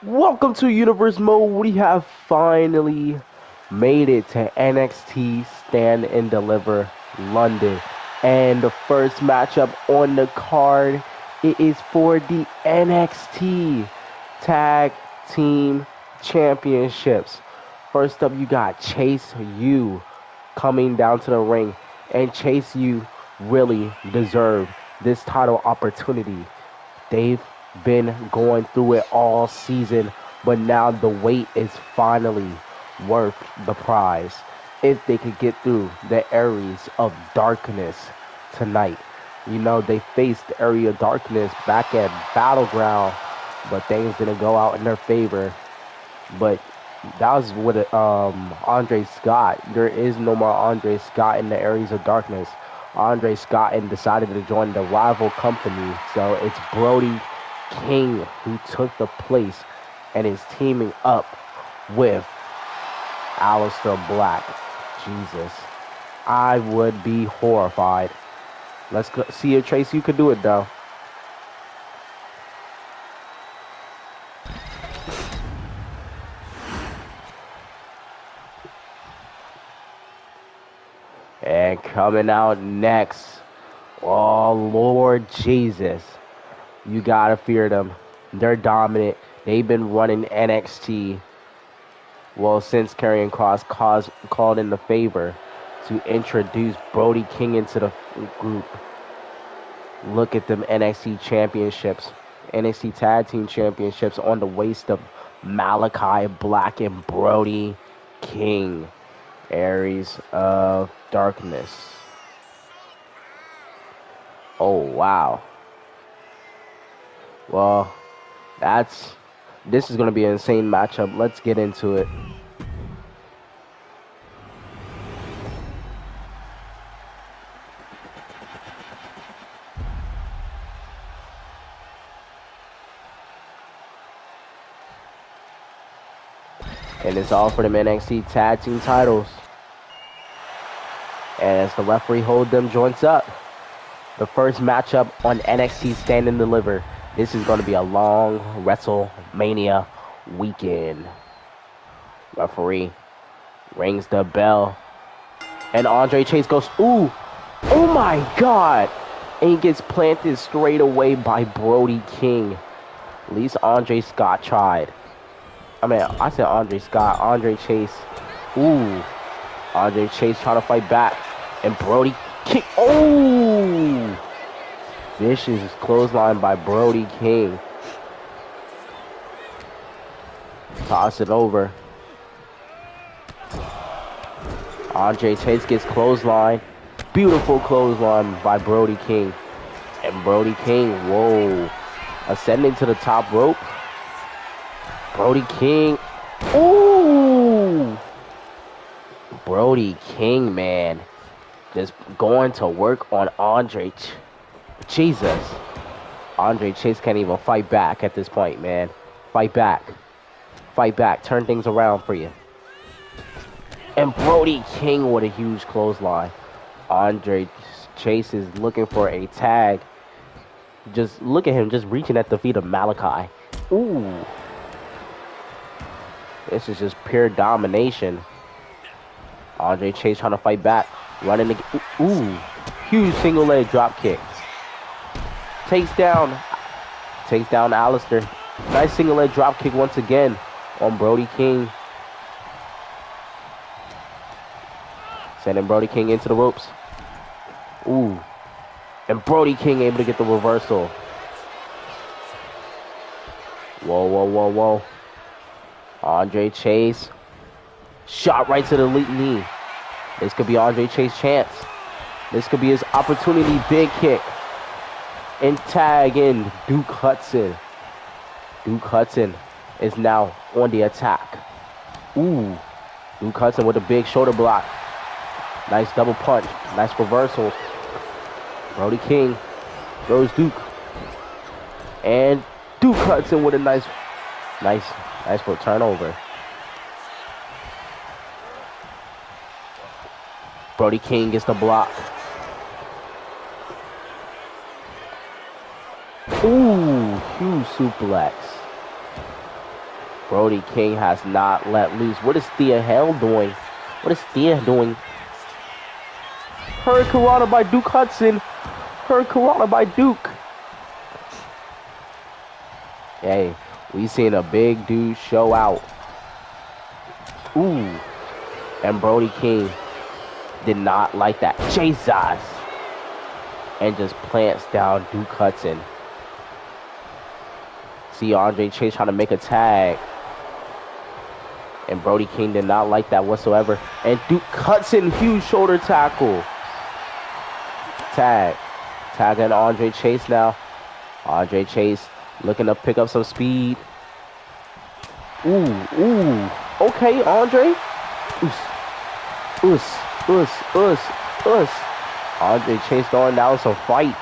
Welcome to Universe Mode. We have finally made it to NXT Stand and Deliver London. And the first matchup on the card, it is for the NXT Tag Team Championships. First up, you got Chase U coming down to the ring. And Chase U really deserved this title opportunity. They've been going through it all season, but now the wait is finally worth the prize. If they could get through the areas of darkness tonight. You know, they faced the area of darkness back at Battleground, but things didn't go out in their favor. But that was with Andre Scott. There is no more Andre Scott in the areas of darkness. Andre Scott and decided to join the rival company. So it's Brody King who took the place and is teaming up with Aleister Black. Jesus. I would be horrified. Let's go see if Trace you could do it though. And coming out next, oh Lord Jesus, you gotta fear them. They're dominant. They've been running NXT, well, since Karrion Kross called in the favor to introduce Brody King into the group. Look at them NXT championships, NXT Tag Team Championships on the waist of Malachi Black and Brody King. Aries of Darkness. Oh, wow. Well, this is going to be an insane matchup. Let's get into it. And it's all for them NXT Tag Team titles. And as the referee holds them joints up, the first matchup on NXT Stand and Deliver. This is going to be a long WrestleMania weekend. Referee rings the bell. And Andre Chase goes, ooh, oh my God. And he gets planted straight away by Brody King. At least Andre Scott tried. I said Andre Scott, Andre Chase. Ooh, Andre Chase trying to fight back. And Brody King, oh! Vicious clothesline by Brody King. Toss it over. Andre Chase gets clothesline. Beautiful clothesline by Brody King. And Brody King, whoa. Ascending to the top rope. Brody King. Ooh! Brody King, man. Just going to work on Andre. Jesus. Andre Chase can't even fight back at this point, man. Fight back. Fight back. Turn things around for you. And Brody King with a huge clothesline. Andre Chase is looking for a tag. Just look at him just reaching at the feet of Malachi. Ooh. This is just pure domination. Andre Chase trying to fight back. Running the... Ooh. Huge single leg drop kick. Takes down Aleister. Nice single leg drop kick once again on Brody King. Sending Brody King into the ropes. Ooh. And Brody King able to get the reversal. Whoa, whoa, whoa, whoa. Andre Chase. Shot right to the knee. This could be Andre Chase's chance. This could be his opportunity. Big kick. And tag in Duke Hudson. Duke Hudson is now on the attack. Ooh. Duke Hudson with a big shoulder block. Nice double punch. Nice reversal. Brody King goes Duke. And Duke Hudson with a nice for turnover. Brody King gets the block. Ooh, huge suplex. Brody King has not let loose. What is Thea Hell doing? What is Thea doing? Hurricanrana by Duke Hudson. Hurricanrana by Duke. Hey, we seen a big dude show out. Ooh. And Brody King did not like that. Jesus. And just plants down Duke Hudson. See Andre Chase trying to make a tag. And Brody King did not like that whatsoever. And Duke Hudson, huge shoulder tackle. Tag. Tagging Andre Chase now. Andre Chase looking to pick up some speed. Ooh. Okay, Andre. Us. Andre Chase throwing down some fight.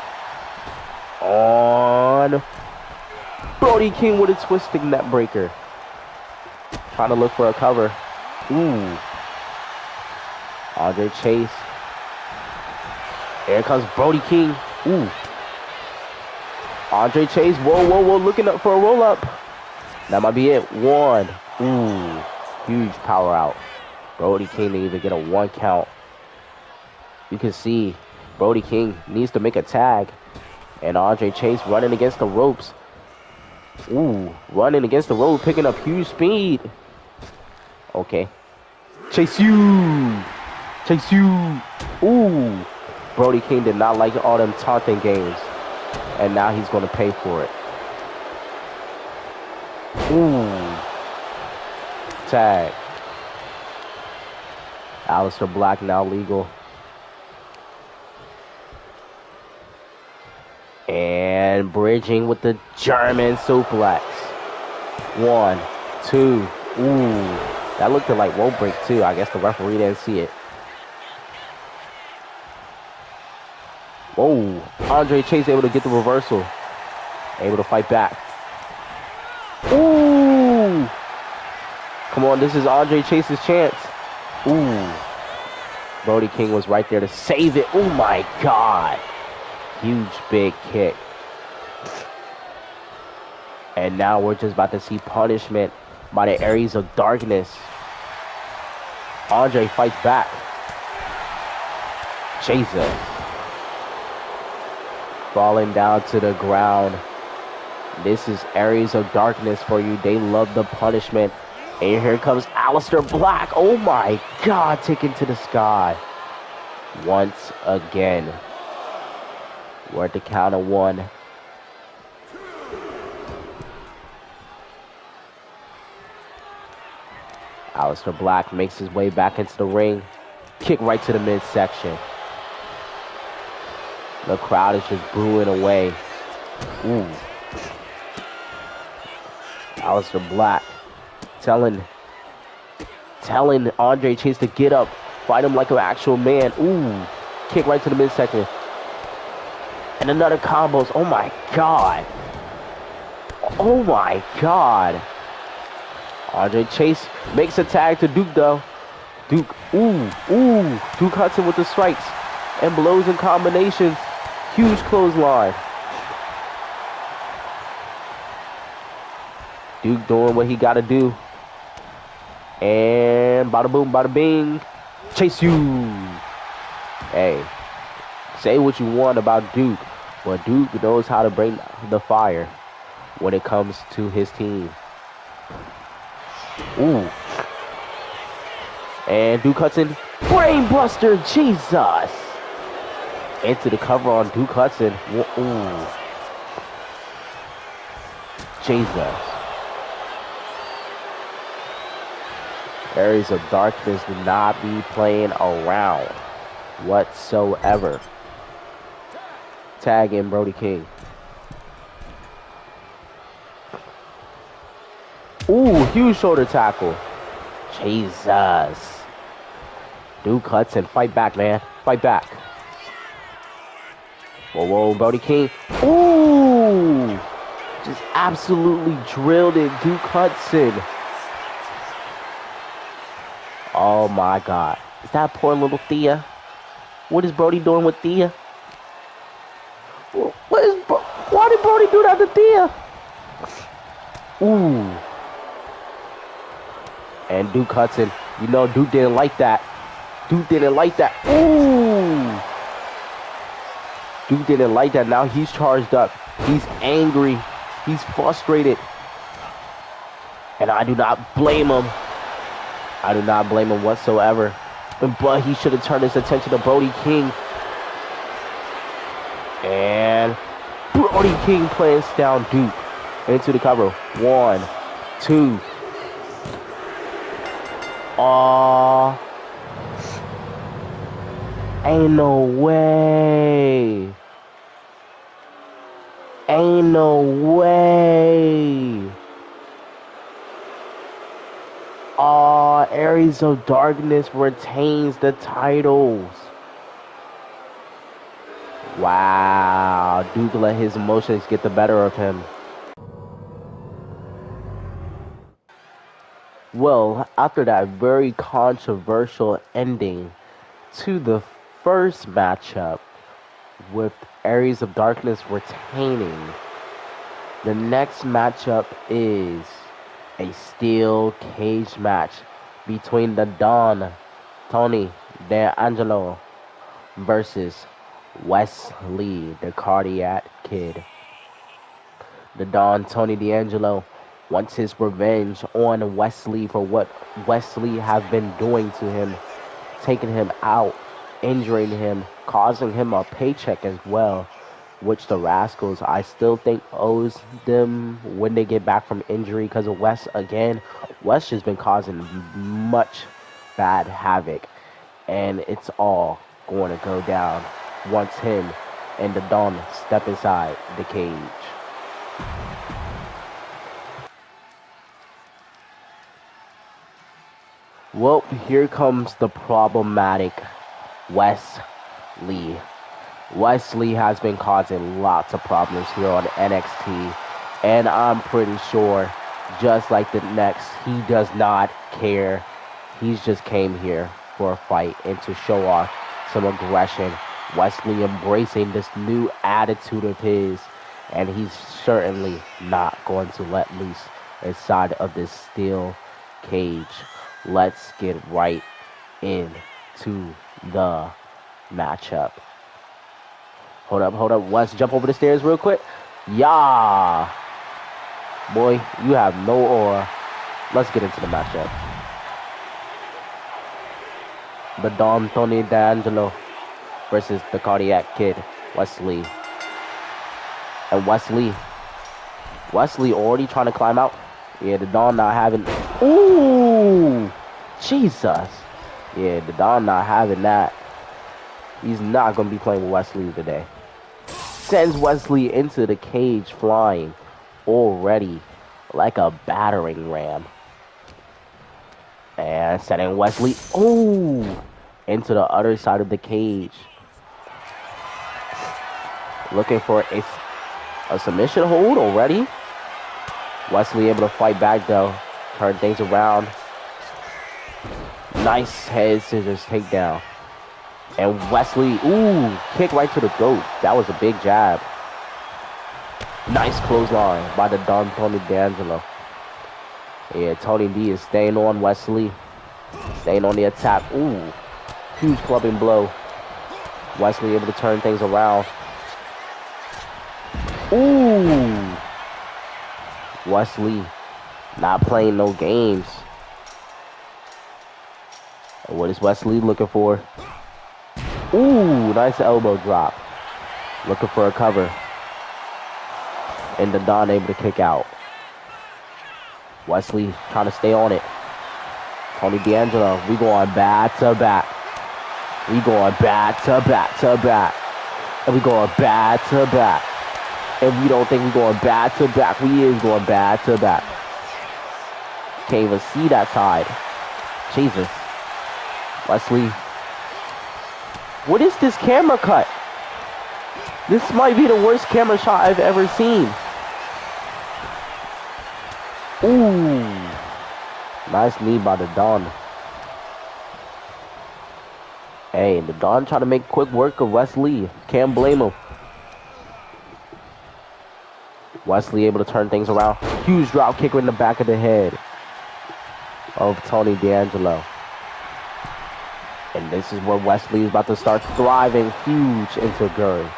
On. Brody King with a twisting net breaker. Trying to look for a cover. Ooh. Andre Chase. Here comes Brody King. Ooh. Andre Chase. Whoa. Looking up for a roll up. That might be it. One. Ooh. Huge power out. Brody King didn't even get a 1 count. You can see Brody King needs to make a tag. And Andre Chase running against the ropes. Ooh. Running against the rope. Picking up huge speed. Okay. Chase you. Ooh. Brody King did not like all them taunting games. And now he's going to pay for it. Ooh. Tag. Aleister Black now legal. And bridging with the German suplex. 1, 2. Ooh. That looked like rope break too. I guess the referee didn't see it. Whoa. Andre Chase able to get the reversal. Able to fight back. Ooh. Come on, this is Andre Chase's chance. Ooh. Brody King was right there to save it. Oh my God. Huge big kick. And now we're just about to see punishment by the Aries of Darkness. Andre fights back. Jesus. Falling down to the ground. This is Aries of Darkness for you. They love the punishment. And here comes Aleister Black. Oh my God. Taken to the sky. Once again. We're at the count of 1. Aleister Black makes his way back into the ring. Kick right to the midsection. The crowd is just booing away. Ooh. Aleister Black telling Andre Chase to get up. Fight him like an actual man. Ooh. Kick right to the midsection. And another combos. Oh my God. Oh my God. Andre Chase makes a tag to Duke though. Duke. Ooh. Duke Hudson with the strikes. And blows and combinations. Huge clothesline. Duke doing what he got to do. And bada boom, bada bing. Chase you. Hey. Say what you want about Duke. But Duke knows how to bring the fire when it comes to his team. Ooh. And Duke Hudson. Brainbuster. Jesus. Into the cover on Duke Hudson. Ooh. Jesus. Aries of Darkness do not be playing around whatsoever. Tag in Brody King. Ooh, huge shoulder tackle. Jesus. Duke Hudson, fight back, man. Fight back. Whoa, Brody King. Ooh. Just absolutely drilled it, Duke Hudson. Oh my God. Is that poor little Thea? What is Brody doing with Thea? Why did Brody do that to Thea? Ooh. And Duke Hudson, you know Duke didn't like that. Duke didn't like that. Ooh! Duke didn't like that. Now he's charged up. He's angry. He's frustrated. And I do not blame him. I do not blame him whatsoever. But he should have turned his attention to Brody King. And Brody King plants down Duke into the cover. 1, 2. Ain't no way. Ain't no way. Aries of Darkness retains the titles. Wow. Duke let his emotions get the better of him. Well, after that very controversial ending to the first matchup with Aries of Darkness retaining, the next matchup is a steel cage match between the Don, Toni D'Angelo versus Wesley, the Cardiac Kid. The Don, Toni D'Angelo, wants his revenge on Wesley for what Wesley has been doing to him, taking him out, injuring him, causing him a paycheck as well, which the Rascals, I still think, owes them when they get back from injury because of Wes again. Wes has been causing much bad havoc, and it's all going to go down once him and the Don step inside the cage. Well, here comes the problematic Wesley. Wesley has been causing lots of problems here on NXT, and I'm pretty sure, just like the next, he does not care. He's just came here for a fight and to show off some aggression. Wesley embracing this new attitude of his, and he's certainly not going to let loose inside of this steel cage. Let's get right into the matchup. Hold up. Let's jump over the stairs real quick. Yeah. Boy, you have no aura. Let's get into the matchup. The Don, Toni D'Angelo versus the Cardiac Kid, Wesley. And Wesley already trying to climb out. Yeah, the Don not having... Ooh! Jesus. Yeah, the Don not having that. He's not going to be playing with Wesley today. Sends Wesley into the cage flying already like a battering ram. And sending Wesley, into the other side of the cage. Looking for a submission hold already. Wesley able to fight back though. Turn things around. Nice head scissors takedown. And Wesley, kick right to the throat. That was a big jab. Nice clothesline by the Don, Toni D'Angelo. Yeah, Tony D is staying on Wesley. Staying on the attack. Huge clubbing blow. Wesley able to turn things around. Wesley not playing no games. And what is Wesley looking for? Nice elbow drop. Looking for a cover. And the Don able to kick out. Wesley trying to stay on it. Toni D'Angelo, we going back to back. We going back to back to back. And we going back to back. And we don't think we going back to back. We is going back to back. Can't even see that side. Jesus. Wesley. What is this camera cut? This might be the worst camera shot I've ever seen. Nice knee by the Don. Hey, the Don trying to make quick work of Wesley. Can't blame him. Wesley able to turn things around. Huge drop kicker in the back of the head. of Toni D'Angelo. And this is where Wesley is about to start thriving. Huge enziguri.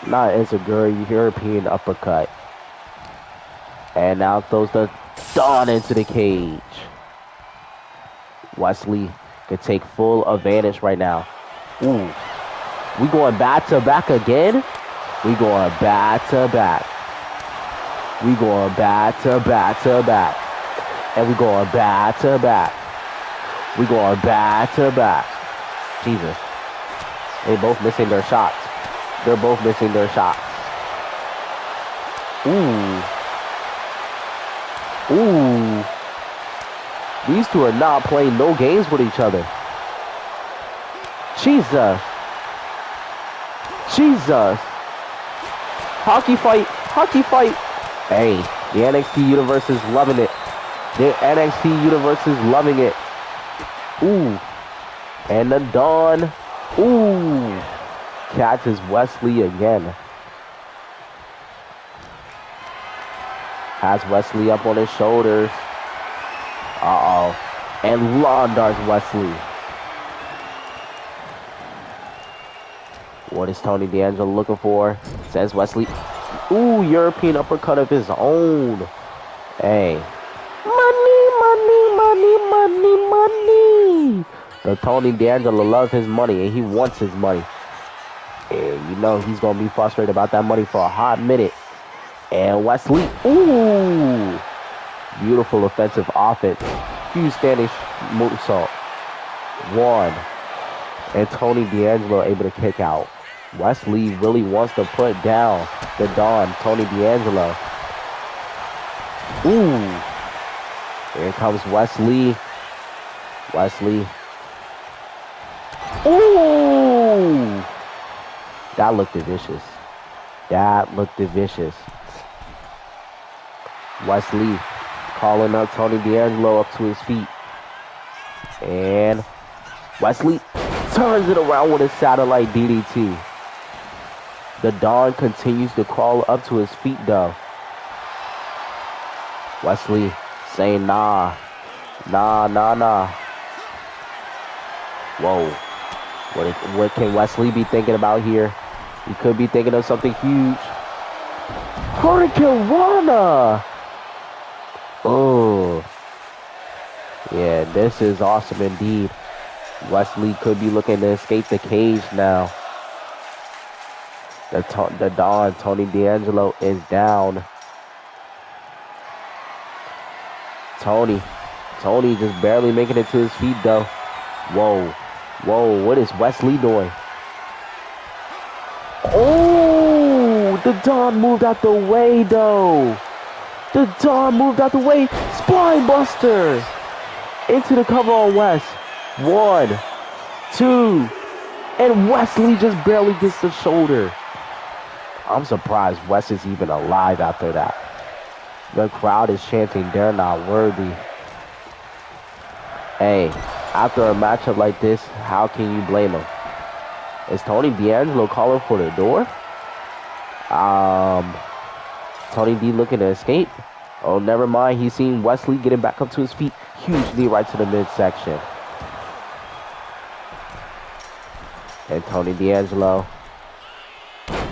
Not enziguri, European uppercut. And now throws the Dawn into the cage. Wesley could take full advantage right now. Ooh. We going back to back again? We going back to back. We going back to back to back. And we going back to back. We going back to back. Jesus. They both missing their shots. They're both missing their shots. Ooh. Ooh. These two are not playing no games with each other. Jesus. Jesus. Hockey fight. Hockey fight. Hey, the NXT universe is loving it. The NXT universe is loving it. Ooh. And the Dawn. Ooh. Catches Wesley again. Has Wesley up on his shoulders. Uh-oh. And launders Wesley. What is Toni D'Angelo looking for? Says Wesley. Ooh, European uppercut of his own. Hey. Money, money, money, money, money. The Toni D'Angelo loves his money and he wants his money. And you know he's going to be frustrated about that money for a hot minute. And Wesley. Ooh. Beautiful offensive offense. Huge standing moonsault. One. And Toni D'Angelo able to kick out. Wesley really wants to put down the Dawn, Toni D'Angelo. Ooh. Here comes Wesley. Wesley. Ooh. That looked vicious. That looked vicious. Wesley calling up Toni D'Angelo up to his feet. And Wesley turns it around with a satellite DDT. The Dawn continues to crawl up to his feet though. Wesley saying nah. Nah, nah, nah. Whoa. What can Wesley be thinking about here? He could be thinking of something huge. Karrion! Oh. Yeah, this is awesome indeed. Wesley could be looking to escape the cage now. The Dawn, Toni D'Angelo, is down. Toni just barely making it to his feet though. Whoa. Whoa, what is Wesley doing? Oh, the Dawn moved out the way though. The Dawn moved out the way. Spine buster. Into the cover on Wes. 1, 2, and Wesley just barely gets the shoulder. I'm surprised Wes is even alive after that. The crowd is chanting, they're not worthy. Hey, after a matchup like this, how can you blame him? Is Toni D'Angelo calling for the door? Toni D looking to escape. Oh, never mind. He's seen Wesley getting back up to his feet. Huge knee right to the midsection. And Toni D'Angelo.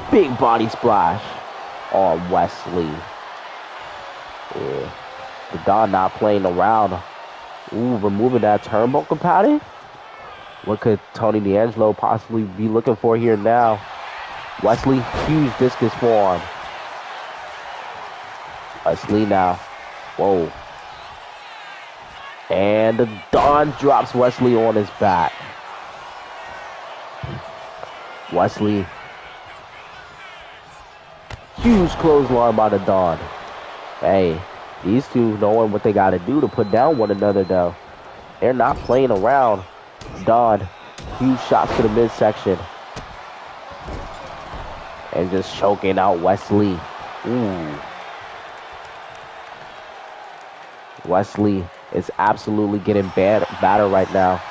Big body splash on Wesley. Yeah. The Dawn not playing around. Ooh, removing that turnbuckle padding. What could Toni D'Angelo possibly be looking for here now? Wesley, huge discus forearm. Wesley now. Whoa. And the Dawn drops Wesley on his back. Wesley. Huge clothesline by the Dawn. Hey, these two knowing what they got to do to put down one another though. They're not playing around. Dawn, huge shots to the midsection. And just choking out Wesley. Ooh. Wesley is absolutely getting battered right now.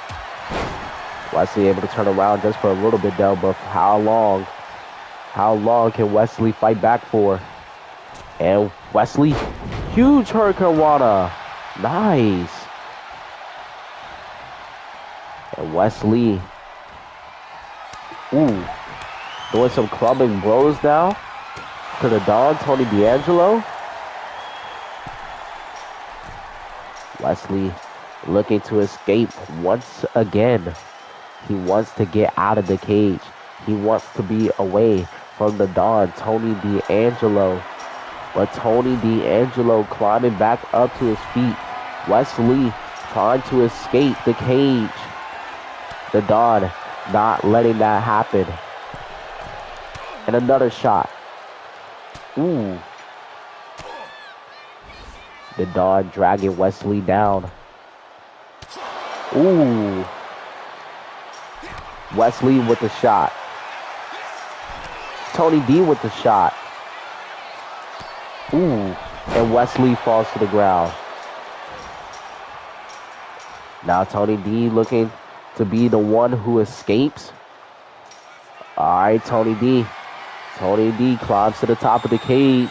Wesley able to turn around just for a little bit though, but how long? How long can Wesley fight back for? And Wesley, huge Hurricane Rana. Nice. Wesley. Ooh. Doing some clubbing blows now. To the Don, Tony D'Angelo. Wesley looking to escape once again. He wants to get out of the cage. He wants to be away from the Don, Tony D'Angelo. But Tony D'Angelo climbing back up to his feet. Wesley trying to escape the cage. The Don not letting that happen. And another shot. Ooh. The Don dragging Wesley down. Ooh. Wesley with the shot. Tony D with the shot. Ooh. And Wesley falls to the ground. Now Tony D looking to be the one who escapes. Alright, Tony D. Tony D climbs to the top of the cage.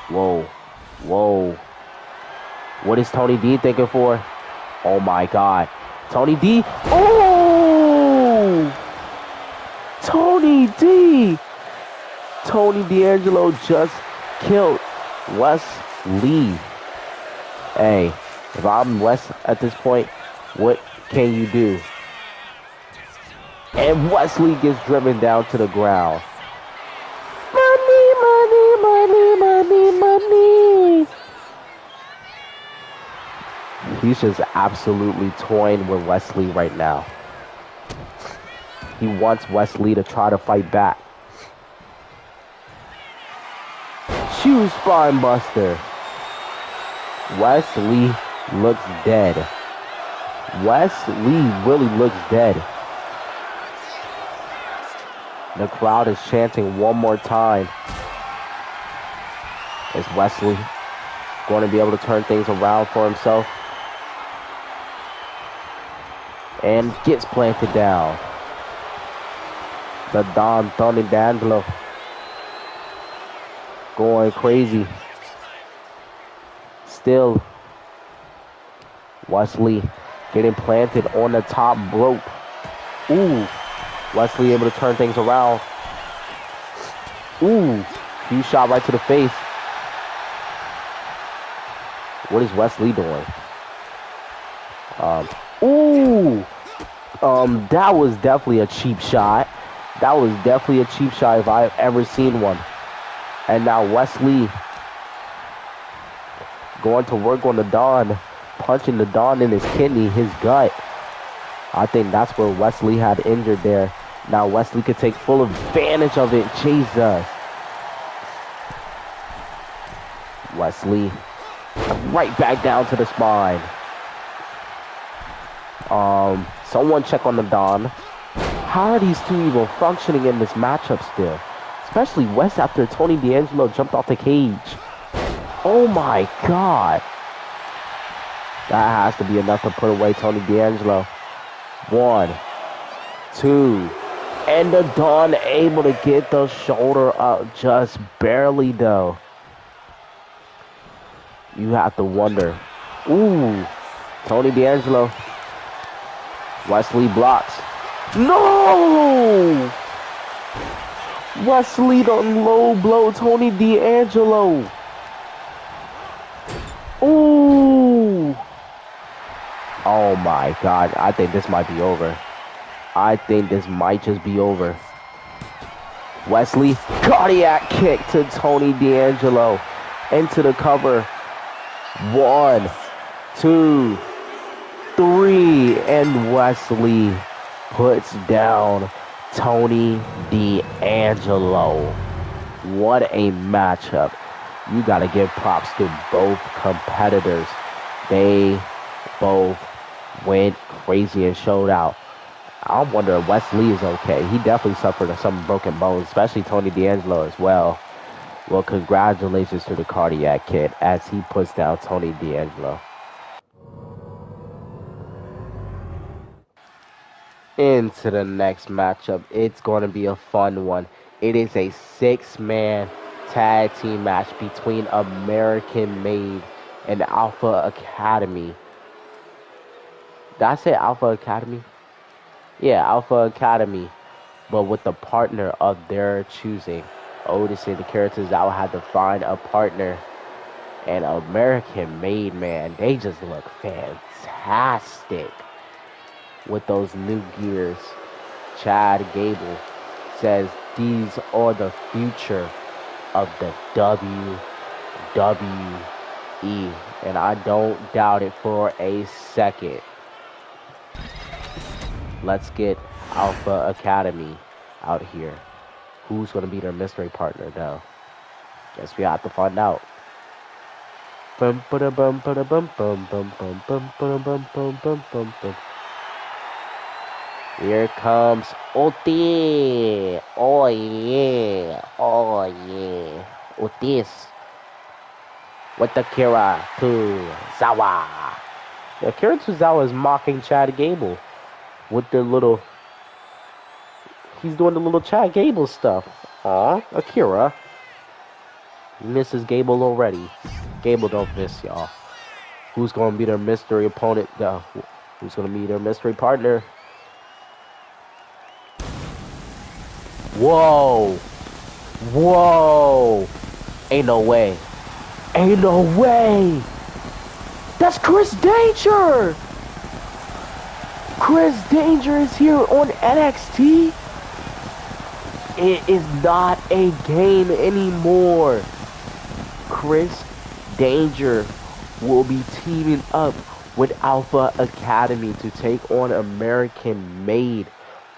Whoa. Whoa. What is Tony D thinking for? Oh my God. Tony D. Oh! Tony D. Tony D'Angelo just killed Wesley. Hey, if I'm Wes at this point, what can you do? And Wesley gets driven down to the ground. Money, money, money, money, money. He's just absolutely toying with Wesley right now. He wants Wesley to try to fight back. Shoe spine buster. Wesley looks dead. Wesley really looks dead. The crowd is chanting one more time. Is Wesley going to be able to turn things around for himself? And gets planted down. The Don, Tony D'Angelo, going crazy. Still, Wesley getting planted on the top rope. Ooh. Wesley able to turn things around. Ooh. Huge shot right to the face. What is Wesley doing? Ooh. That was definitely a cheap shot. That was definitely a cheap shot if I've ever seen one. And now Wesley going to work on the Don, punching the Don in his kidney, his gut. I think that's where Wesley had injured there. Now Wesley could take full advantage of it. Jesus. Wesley right back down to the spine. Someone check on the Don. How are these two even functioning in this matchup still? Especially West after Tony D'Angelo jumped off the cage. Oh my God. That has to be enough to put away Tony D'Angelo. 1, 2. And the Don able to get the shoulder up just barely though. You have to wonder. Ooh. Tony D'Angelo. Wesley blocks. No! Wesley done low blow Tony D'Angelo. Ooh. Oh my God. I think this might be over. I think this might just be over. Wesley, cardiac kick to Tony D'Angelo. Into the cover. 1, 2, 3. And Wesley puts down Tony D'Angelo. What a matchup. You got to give props to both competitors. They both went crazy and showed out. I wonder if Wesley is okay. He definitely suffered some broken bones, especially Tony D'Angelo as well. Well, congratulations to the cardiac kid as he puts down Tony D'Angelo. Into the next matchup. It's going to be a fun one. It is a 6-man tag team match between American Made and Alpha Academy. Did I say Alpha Academy? Yeah, Alpha Academy, but with the partner of their choosing. Otis and the characters out had to find a partner. And American Made, man, they just look fantastic with those new gears. Chad Gable says these are the future of the WWE, and I don't doubt it for a second. Let's get Alpha Academy out here. Who's going to be their mystery partner now? Guess we have to find out. Here comes Otis. Oh yeah. Oh yeah. Otis. With the Kira Tozawa. Yeah, Kira Tozawa is mocking Chad Gable with the little. He's doing the little Chad Gable stuff. Aw, Akira. Misses Gable already. Gable don't miss, y'all. Who's going to be their mystery opponent? Who's going to be their mystery partner? Whoa. Whoa. Ain't no way. Ain't no way. That's Chris Danger. Chris Danger is here on NXT. It is not a game anymore. Chris Danger will be teaming up with Alpha Academy to take on American Made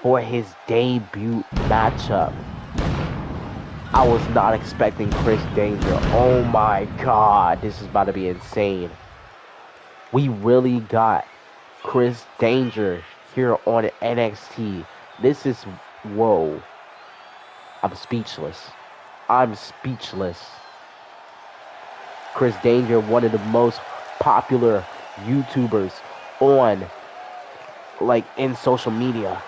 for his debut matchup. I was not expecting Chris Danger. Oh my god, this is about to be insane. We really got Chris Danger here on NXT. This is, whoa. I'm speechless. I'm speechless. Chris Danger, one of the most popular YouTubers on, like, in social media.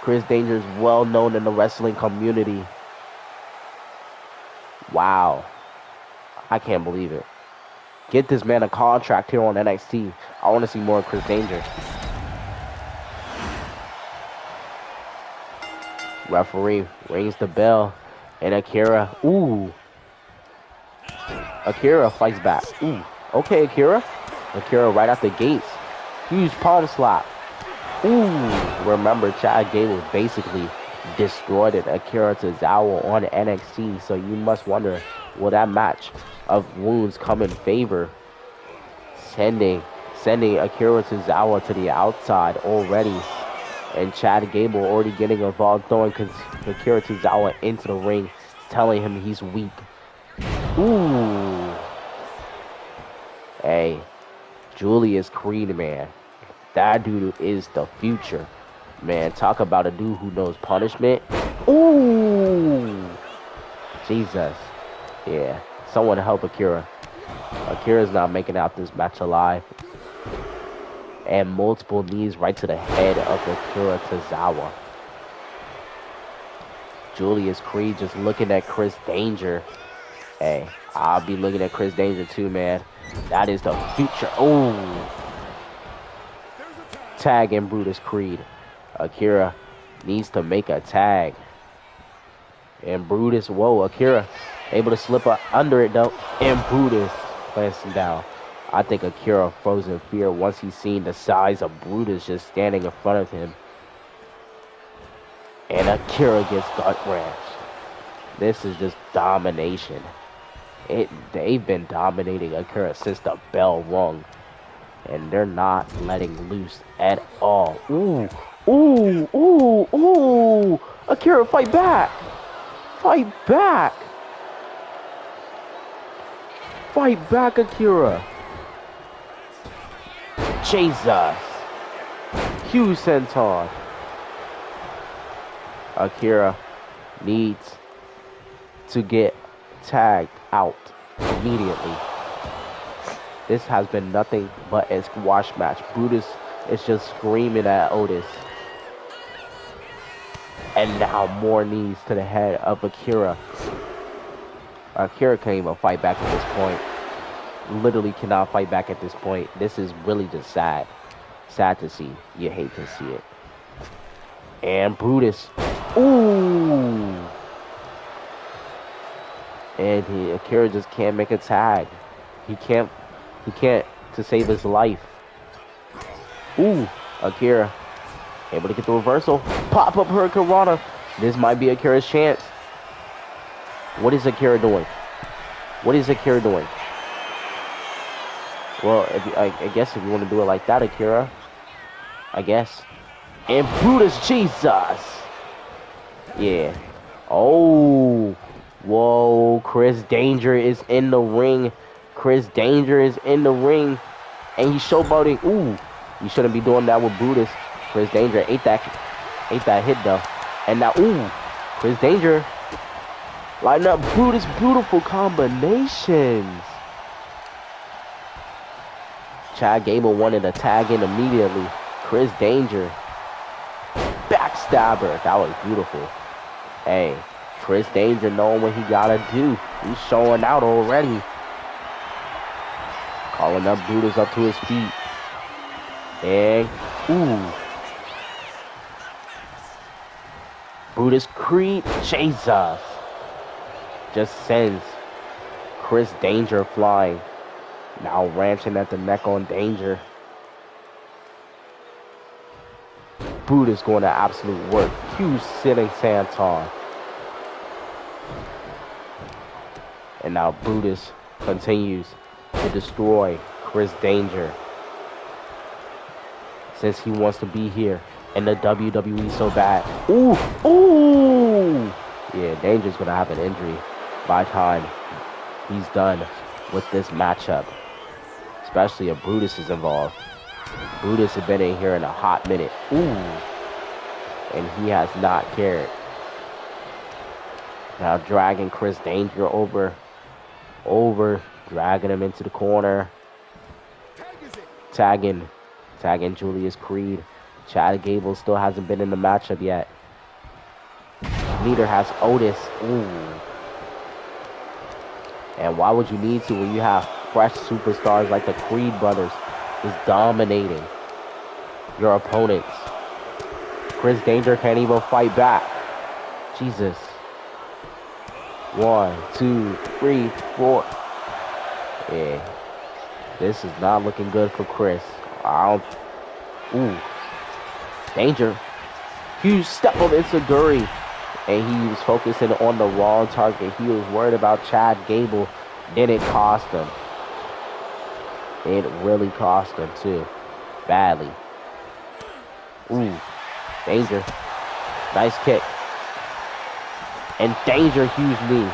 Chris Danger is well known in the wrestling community. Wow. I can't believe it. Get this man a contract here on NXT. I want to see more of Chris Danger. Referee rings the bell. And Akira. Ooh. Akira fights back. Ooh. Okay, Akira. Akira right out the gates. Huge palm slap. Ooh. Remember, Chad Gable basically destroyed it. Akira Tozawa on NXT. So you must wonder, will that match of wounds come in favor? Sending Akira Tozawa to the outside already. And Chad Gable already getting involved, throwing Akira Tozawa into the ring, telling him he's weak. Ooh. Hey, Giulia's Creed, man. That dude is the future. Man, talk about a dude who knows punishment. Ooh. Jesus. Yeah. Someone help Akira. Akira's not making out this match alive. And multiple knees right to the head of Akira Tozawa. Julius Creed just looking at Chris Danger. Hey, I'll be looking at Chris Danger too, man. That is the future. Oh. Tag in Brutus Creed. Akira needs to make a tag. And Brutus, whoa, Akira able to slip under it though. And Brutus plants him down. I think Akira froze in fear once he seen the size of Brutus just standing in front of him. And Akira gets gut wrenched. This is just domination. They've been dominating Akira since the bell rung. And they're not letting loose at all. Ooh, ooh, ooh, ooh. Akira, fight back. Fight back. Fight back, Akira. Jesus. Huge senton. Akira needs to get tagged out immediately. This has been nothing but a squash match. Brutus is just screaming at Otis. And now more knees to the head of Akira. Akira can't even fight back at this point. Literally cannot fight back at this point. This is really just sad. Sad to see. You hate to see it. And Brutus. Ooh. And Akira just can't make a tag. He can't to save his life. Ooh. Akira able to get the reversal. Pop up hurricanrana. This might be Akira's chance. What is Akira doing? What is Akira doing? Well, I guess if you want to do it like that, Akira. I guess. And Brutus, Jesus. Yeah. Oh. Whoa. Chris Danger is in the ring. Chris Danger is in the ring. And he's showboating. Ooh. You shouldn't be doing that with Brutus. Chris Danger ate that hit though. And now, ooh. Chris Danger. Line up Brutus. Beautiful combinations. Chad Gable wanted to tag in immediately. Chris Danger. Backstabber. That was beautiful. Hey, Chris Danger knowing what he gotta do. He's showing out already. Calling up Brutus up to his feet. And, ooh. Brutus Creed. Jesus. Just sends Chris Danger flying. Now ranching at the neck on Danger. Brutus going to absolute work. Huge sitting senton. And now Brutus continues to destroy Chris Danger. Since he wants to be here in the WWE so bad. Ooh! Ooh! Yeah, Danger's going to have an injury by the time he's done with this matchup. Especially if Brutus is involved. Brutus has been in here in a hot minute. Ooh. And he has not cared. Now dragging Chris Danger over. Dragging him into the corner. Tagging Julius Creed. Chad Gable still hasn't been in the matchup yet. Neither has Otis. Ooh. And why would you need to when you have fresh superstars like the Creed brothers is dominating your opponents? Chris Danger can't even fight back. Jesus. 1, 2, 3, 4. Yeah. This is not looking good for Chris. Ooh. Danger. Huge step of Itsuguri. And he was focusing on the wrong target. He was worried about Chad Gable. Then it cost him. It really cost him too. Badly. Ooh. Danger. Nice kick. And Danger, huge knee.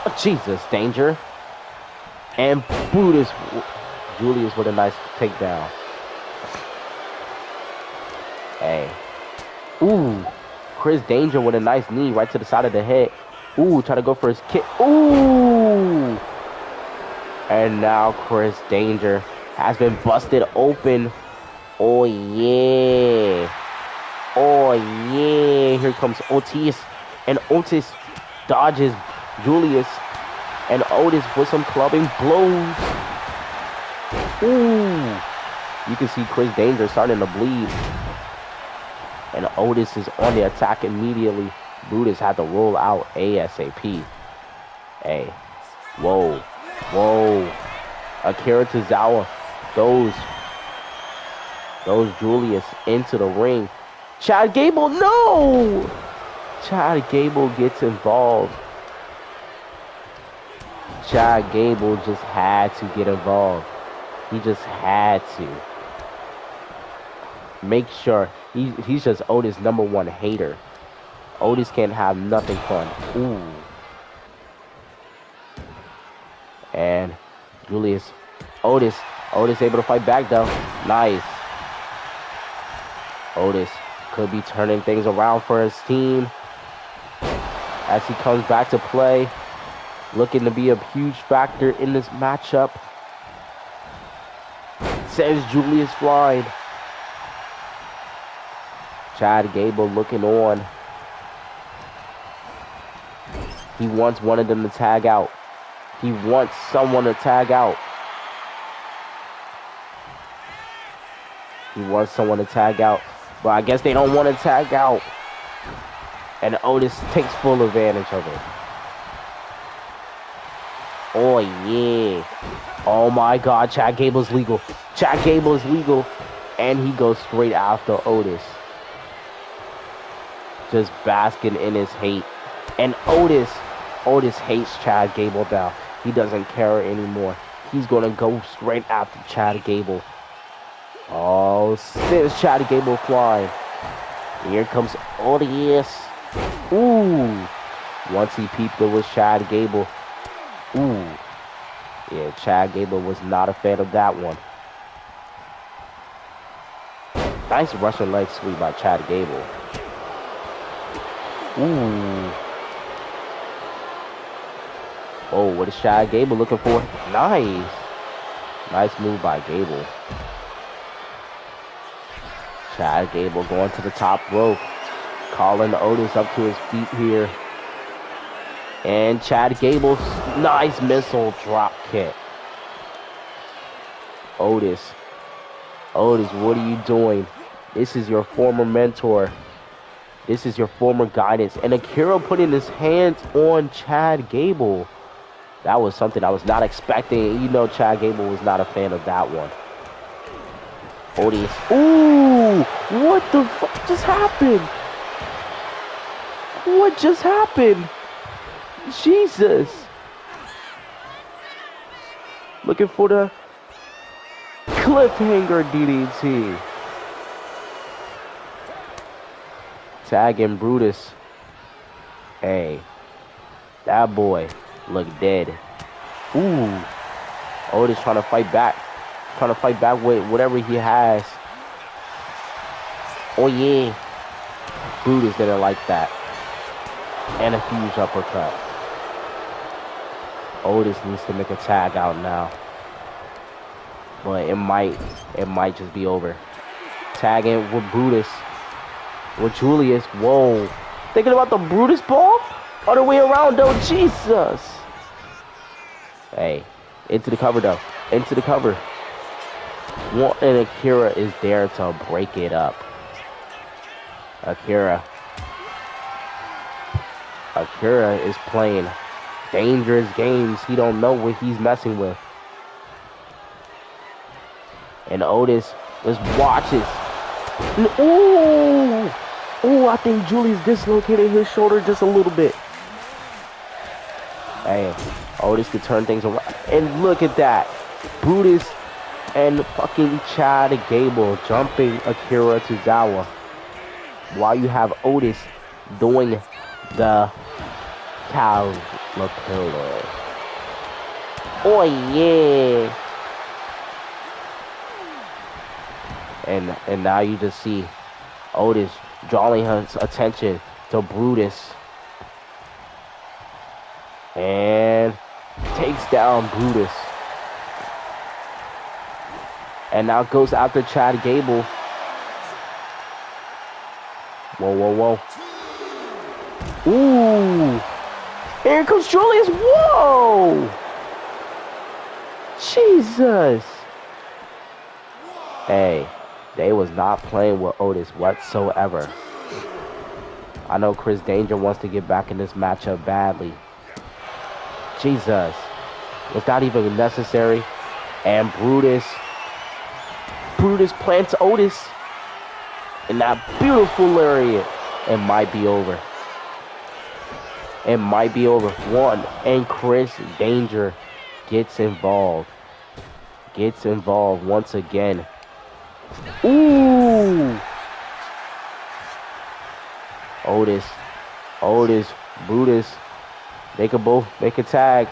Oh, Jesus, Danger. And Brutus. Julius with a nice takedown. Hey. Ooh. Chris Danger with a nice knee right to the side of the head. Ooh, trying to go for his kick. Ooh. And now Chris Danger has been busted open. Oh, yeah. Oh, yeah. Here comes Otis. And Otis dodges Julius. And Otis with some clubbing blows. Ooh. You can see Chris Danger starting to bleed. And Otis is on the attack immediately. Brutus had to roll out ASAP. Hey. Whoa. Whoa. Akira Tozawa. Those Julius into the ring. Chad Gable, no! Chad Gable gets involved. Chad Gable just had to get involved. He just had to. Make sure. He's just Otis' #1 hater. Otis can't have nothing fun. Ooh. And Otis able to fight back though. Nice. Otis could be turning things around for his team as he comes back to play. Looking to be a huge factor in this matchup. Says Julius flying. Chad Gable looking on. He wants one of them to tag out. He wants someone to tag out. He wants someone to tag out. But I guess they don't want to tag out. And Otis takes full advantage of it. Oh, yeah. Oh, my God. Chad Gable's legal. Chad Gable is legal. And he goes straight after Otis. Just basking in his hate. And Otis hates Chad Gable now. He doesn't care anymore. He's going to go straight after Chad Gable. Oh, sends Chad Gable flying. Here comes Otis. Ooh. Once he peeped, it was Chad Gable. Ooh. Yeah, Chad Gable was not a fan of that one. Nice Russian leg sweep by Chad Gable. Ooh. Oh, what is Chad Gable looking for? Nice. Nice move by Gable. Chad Gable going to the top rope. Calling Otis up to his feet here. And Chad Gable's nice missile drop kick. Otis, what are you doing? This is your former mentor. This is your former guidance. And Akira putting his hands on Chad Gable. That was something I was not expecting. You know Chad Gable was not a fan of that one. Otis. Ooh! What the fuck just happened? What just happened? Jesus. Looking for the cliffhanger DDT. Tagging Brutus. Hey. That boy looked dead. Ooh. Otis trying to fight back. Trying to fight back with whatever he has. Oh yeah. Brutus didn't like that. And a huge uppercut. Otis needs to make a tag out now. But it might just be over. Tagging with Brutus. With Julius. Whoa. Thinking about the Brutus ball? Other way around though. Jesus. Hey. Into the cover though. Into the cover. And Akira is there to break it up. Akira is playing dangerous games. He don't know what he's messing with. And Otis just watches. Ooh! Ooh, I think Giulia's dislocated his shoulder just a little bit. Hey, Otis could turn things around. And look at that. Brutus and fucking Chad Gable jumping Akira Tozawa. While you have Otis doing the caterpillar. Oh yeah. And now you just see Otis drawing his attention to Brutus. And takes down Brutus. And now goes after Chad Gable. Whoa, whoa, whoa. Ooh. Here comes Julius. Whoa. Jesus. Hey, they was not playing with Otis whatsoever. I know Chris Danger wants to get back in this matchup badly. Jesus. Was that even necessary? And Brutus plants Otis in that beautiful lariat. It might be over. It might be over. One, and Chris Danger gets involved. Gets involved once again. Ooh! Otis, Brutus. They could both make a tag.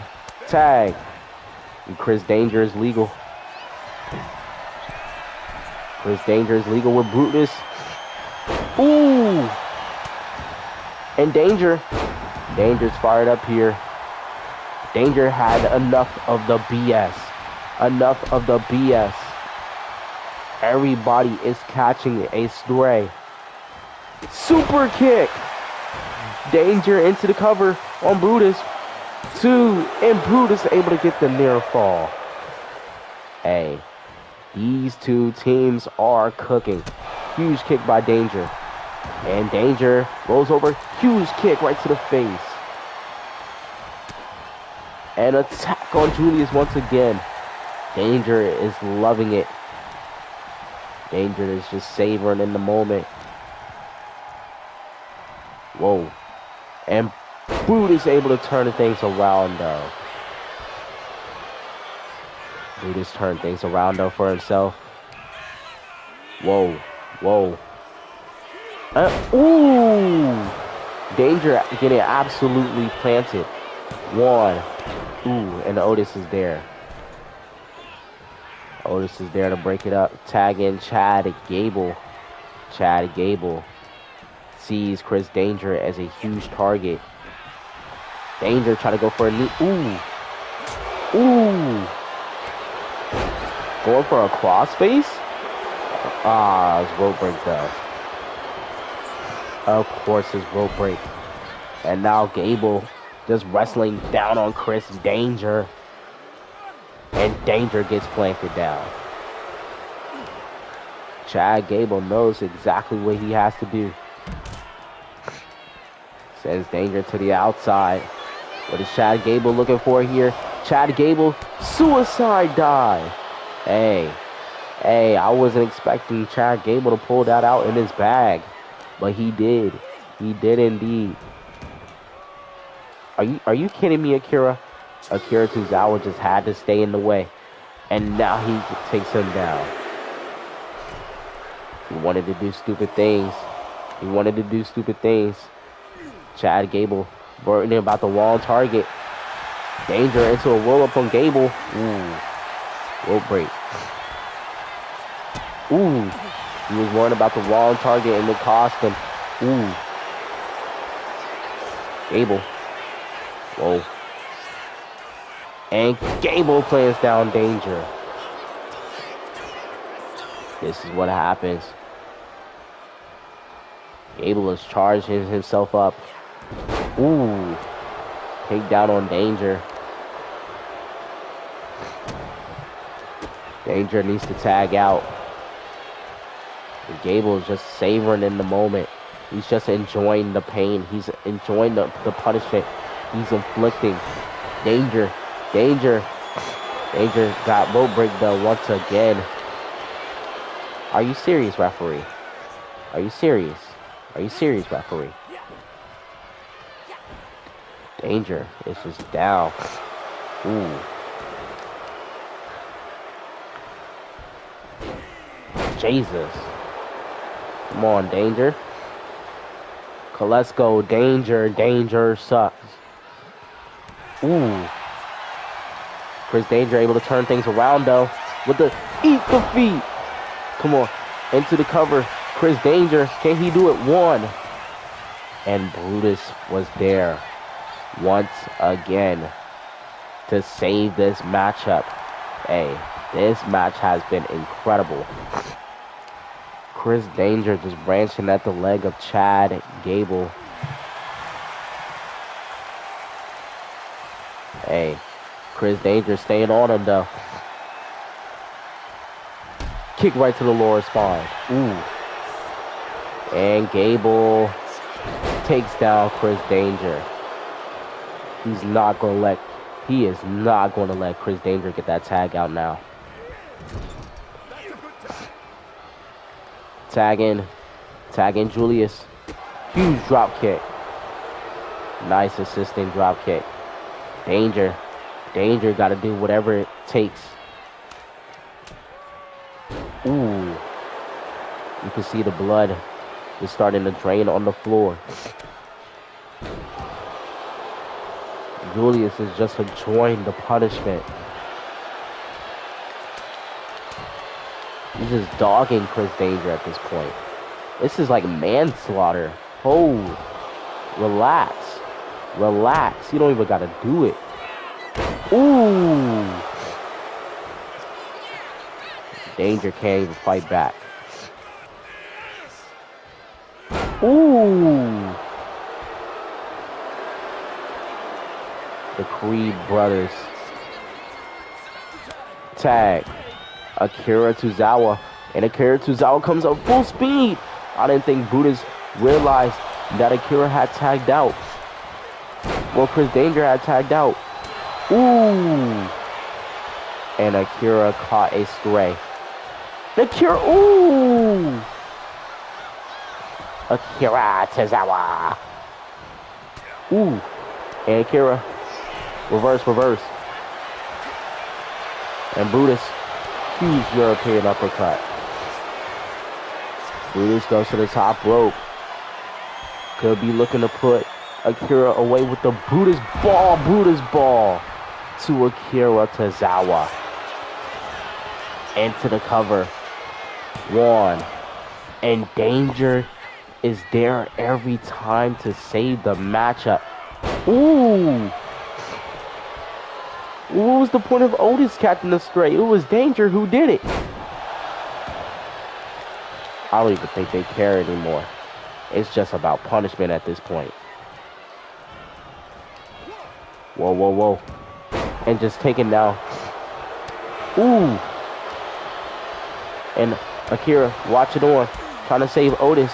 And Chris Danger is legal. Chris Danger is legal with Brutus. Ooh! And Danger's fired up here. Danger had enough of the BS. Enough of the BS. Everybody is catching a stray. Super kick. Danger into the cover on Brutus. 2, and Brutus able to get the near fall. Hey, these two teams are cooking. Huge kick by Danger. And Danger rolls over. Huge kick right to the face. And attack on Julius once again. Danger is loving it. Danger is just savoring in the moment. Whoa. And Brutus able to turn things around though. Brutus turned things around though for himself. Whoa. Whoa. Ooh. Danger getting absolutely planted. 1. Ooh, and Otis is there. Otis is there to break it up. Tag in Chad Gable. Chad Gable sees Chris Danger as a huge target. Danger trying to go for a knee. Ooh. Ooh. Going for a crossface? It's rope break though. Of course it's rope break. And now Gable just wrestling down on Chris Danger. And Danger gets planted down. Chad Gable knows exactly what he has to do. Sends Danger to the outside. What is Chad Gable looking for here? Chad Gable, suicide dive. Hey, I wasn't expecting Chad Gable to pull that out in his bag. But he did. He did indeed. Are you kidding me, Akira? Akira Tozawa just had to stay in the way. And now he takes him down. He wanted to do stupid things. Chad Gable worrying about the wall target. Danger into a roll-up on Gable. Ooh. Rope break. Ooh. He was worrying about the wall target and it cost him. Ooh. Gable. Whoa. And Gable plants down Danger. This is what happens. Gable is charging himself up. Ooh. Take down on Danger. Danger needs to tag out. And Gable is just savoring in the moment. He's just enjoying the pain. He's enjoying the punishment he's inflicting. Danger got rope break though once again. Are you serious, referee? Are you serious, referee? Danger is just down. Ooh. Jesus. Come on, Danger. Let's go, Danger. Danger sucks. Ooh. Chris Danger able to turn things around though. With the eat the feet. Come on. Into the cover. Chris Danger. Can he do it? 1. And Brutus was there once again to save this matchup. Hey, this match has been incredible. Chris Danger just branching at the leg of Chad Gable. Hey, Chris Danger staying on him though. Kick right to the lower spine. Ooh. And Gable takes down Chris Danger. He is not going to let Chris Danger get that tag out now. Tag in Julius. Huge drop kick. Nice assisting drop kick. Danger got to do whatever it takes. Ooh. You can see the blood is starting to drain on the floor. Julius is just enjoying the punishment. He's just dogging Chris Danger at this point. This is like manslaughter. Oh, relax. You don't even gotta do it. Ooh. Danger can't even fight back. Ooh. The Creed brothers. Tag. Akira Tozawa. And Akira Tozawa comes up full speed. I didn't think Brutus realized that Akira had tagged out. Well, Chris Danger had tagged out. Ooh. And Akira caught a stray. Akira, ooh. Akira Tozawa. Ooh. And Akira. Reverse. And Brutus. Huge European uppercut. Brutus goes to the top rope. Could be looking to put Akira away with the Brutus ball to Akira Tozawa. Into the cover. One. And Danger is there every time to save the matchup. Ooh. What was the point of Otis catching the stray? It was Danger who did it. I don't even think they care anymore. It's just about punishment at this point. Whoa. And just taking now. Ooh. And Akira, watch it on. Trying to save Otis.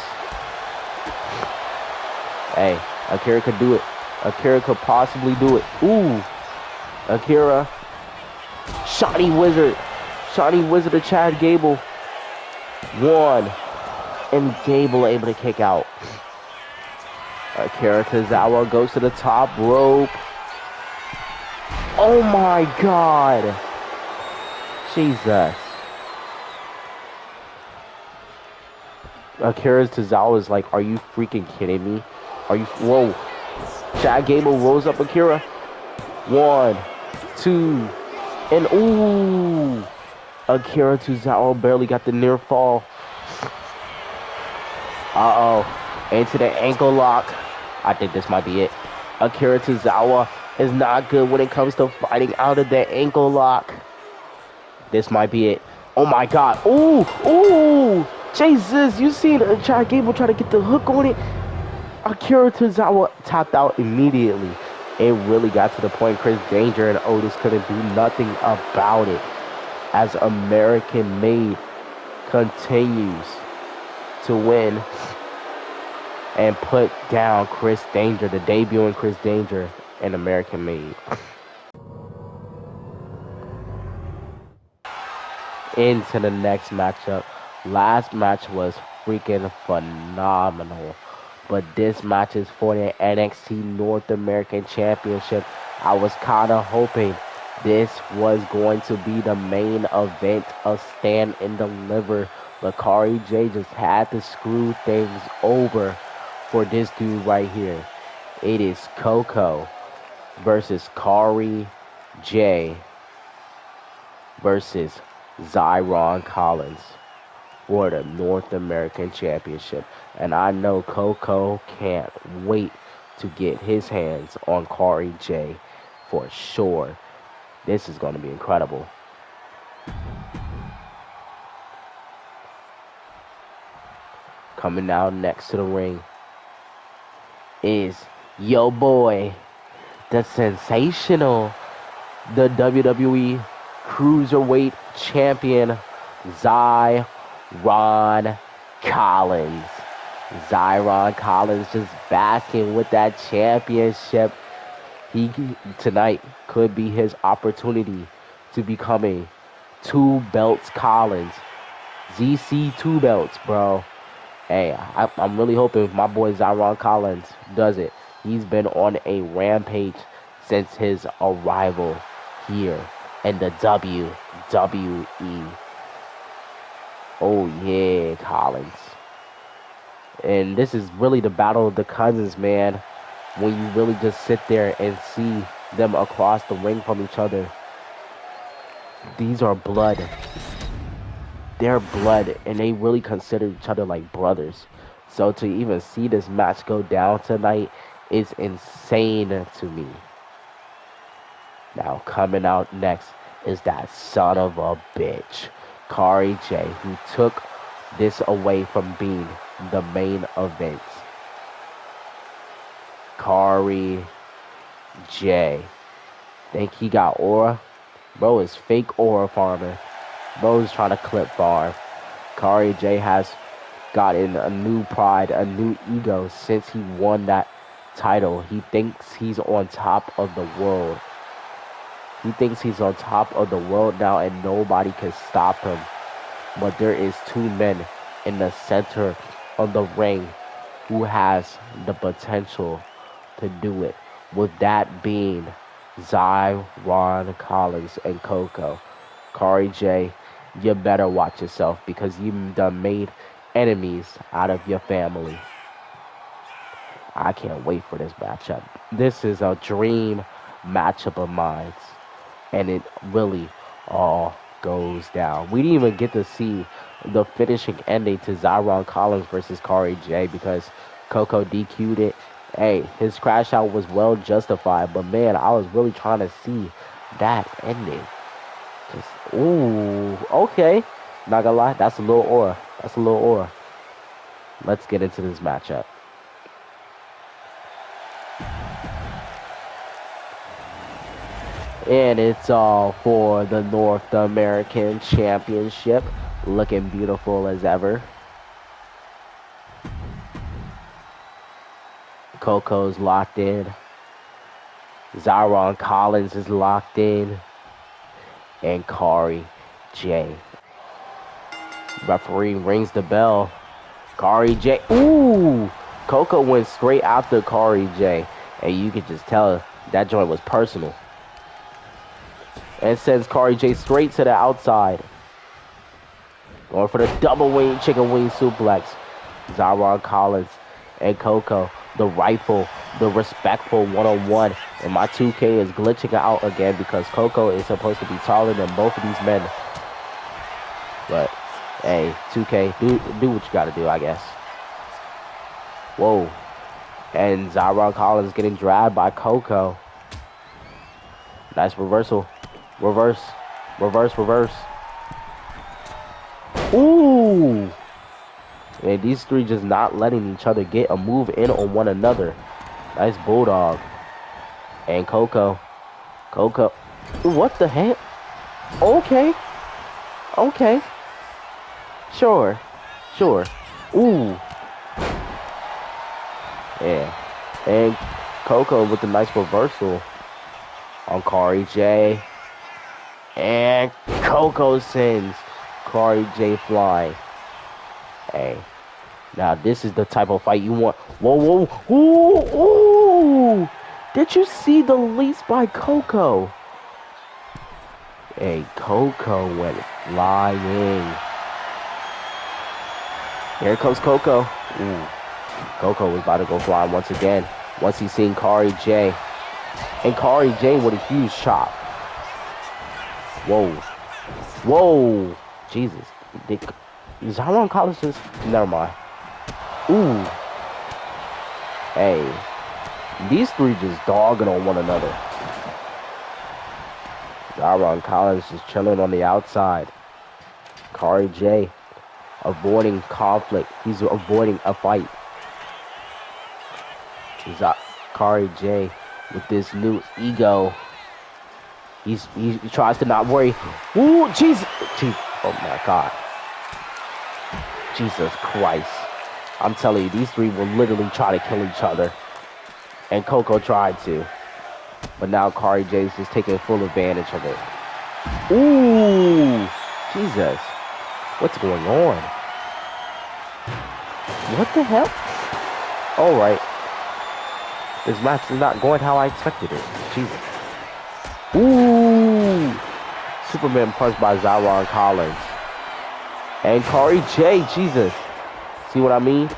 Hey, Akira could do it. Akira could possibly do it. Ooh. Akira. Shiny Wizard of Chad Gable. One. And Gable able to kick out. Akira Tozawa goes to the top rope. Oh my God. Jesus. Akira Tozawa is like, are you freaking kidding me? Whoa. Chad Gable rolls up Akira. 1, 2, and ooh. Akira Tozawa barely got the near fall. Into the ankle lock. I think this might be it. Akira Tozawa is not good when it comes to fighting out of the ankle lock. This might be it. Oh my God. Ooh. Jesus, you seen Chad Gable try to get the hook on it. Akira Tozawa tapped out immediately. It really got to the point Chris Danger and Otis couldn't do nothing about it. As American Made continues to win and put down Chris Danger, the debuting Chris Danger and American Made. Into the next matchup. Last match was freaking phenomenal. But this match is for the NXT North American Championship. I was kind of hoping this was going to be the main event of Stand and Deliver. But Cari J just had to screw things over for this dude right here. It is Khokho versus Cari J versus Zyraughn Collins for the North American Championship. And I know Khokho can't wait to get his hands on Cari J for sure. This is going to be incredible. Coming out next to the ring is yo boy, the sensational, the WWE Cruiserweight Champion, Zyraughn Collins. Zyraughn Collins just basking with that championship. He tonight could be his opportunity to become a 2 belts Collins. ZC 2 belts, bro. Hey, I'm really hoping my boy Zyraughn Collins does it. He's been on a rampage since his arrival here in the WWE. Oh yeah, Collins. And this is really the battle of the cousins, man. When you really just sit there and see them across the ring from each other. These are blood. They're blood, and they really consider each other like brothers. So to even see this match go down tonight is insane to me. Now coming out next is that son of a bitch, Cari J, who took this away from being the main event. Cari J Think he got aura? Bro is fake aura farming. Bro is trying to clip farm. Cari J has gotten a new pride, a new ego since he won that title. He thinks he's on top of the world. He thinks he's on top of the world now and nobody can stop him. But there is two men in the center of the ring who has the potential to do it. With that being Zyraughn Collins and Khokho. Cari J, you better watch yourself because you done made enemies out of your family. I can't wait for this matchup. This is a dream matchup of mine. And it really all goes down. We didn't even get to see the finishing ending to Zyraughn Collins versus Cari J because Khokho DQ'd it. Hey, his crash out was well justified, but man, I was really trying to see that ending. Just, ooh, okay. Not gonna lie, that's a little aura. That's a little aura. Let's get into this matchup. And it's all for the North American Championship. Looking beautiful as ever. Khokho's locked in. Zyraughn Collins is locked in. And Cari J. Referee rings the bell. Cari J. Ooh! Khokho went straight after Cari J. And you could just tell that joint was personal. And sends Cari J straight to the outside. Going for the double wing, chicken wing suplex. Zyraughn Collins and Khokho. The rifle, the respectful one-on-one. And my 2K is glitching out again because Khokho is supposed to be taller than both of these men. But, hey, 2K, do what you gotta do, I guess. Whoa. And Zyraughn Collins getting dragged by Khokho. Nice reversal. Reverse. Reverse, reverse. Ooh! And these three just not letting each other get a move in on one another. Nice bulldog. And Khokho. Khokho. What the heck? Okay. Okay. Sure. Sure. Ooh. Yeah. And Khokho with a nice reversal on Cari J. And Khokho sends Cari J flying. Hey. Now this is the type of fight you want. Whoa, whoa. Ooh, ooh. Did you see the release by Khokho? Hey, Khokho went flying. Here comes Khokho. Ooh. Khokho was about to go flying once again. Once he's seen Cari J. And Cari J with a huge chop. Whoa. Whoa. Jesus. Zyraughn Collins just... Never mind. Ooh. Hey. These three just dogging on one another. Zyraughn Collins just chilling on the outside. Cari J avoiding conflict. He's avoiding a fight. Cari J with this new ego. He tries to not worry. Ooh, Jesus. Oh my God. Jesus Christ. I'm telling you, these three will literally try to kill each other. And Khokho tried to. But now Cari J is just taking full advantage of it. Ooh. Jesus. What's going on? What the hell? Alright. This match is not going how I expected it. Jesus. Ooh. Superman punched by Zyraughn Collins. And Cari J, Jesus. See what I mean?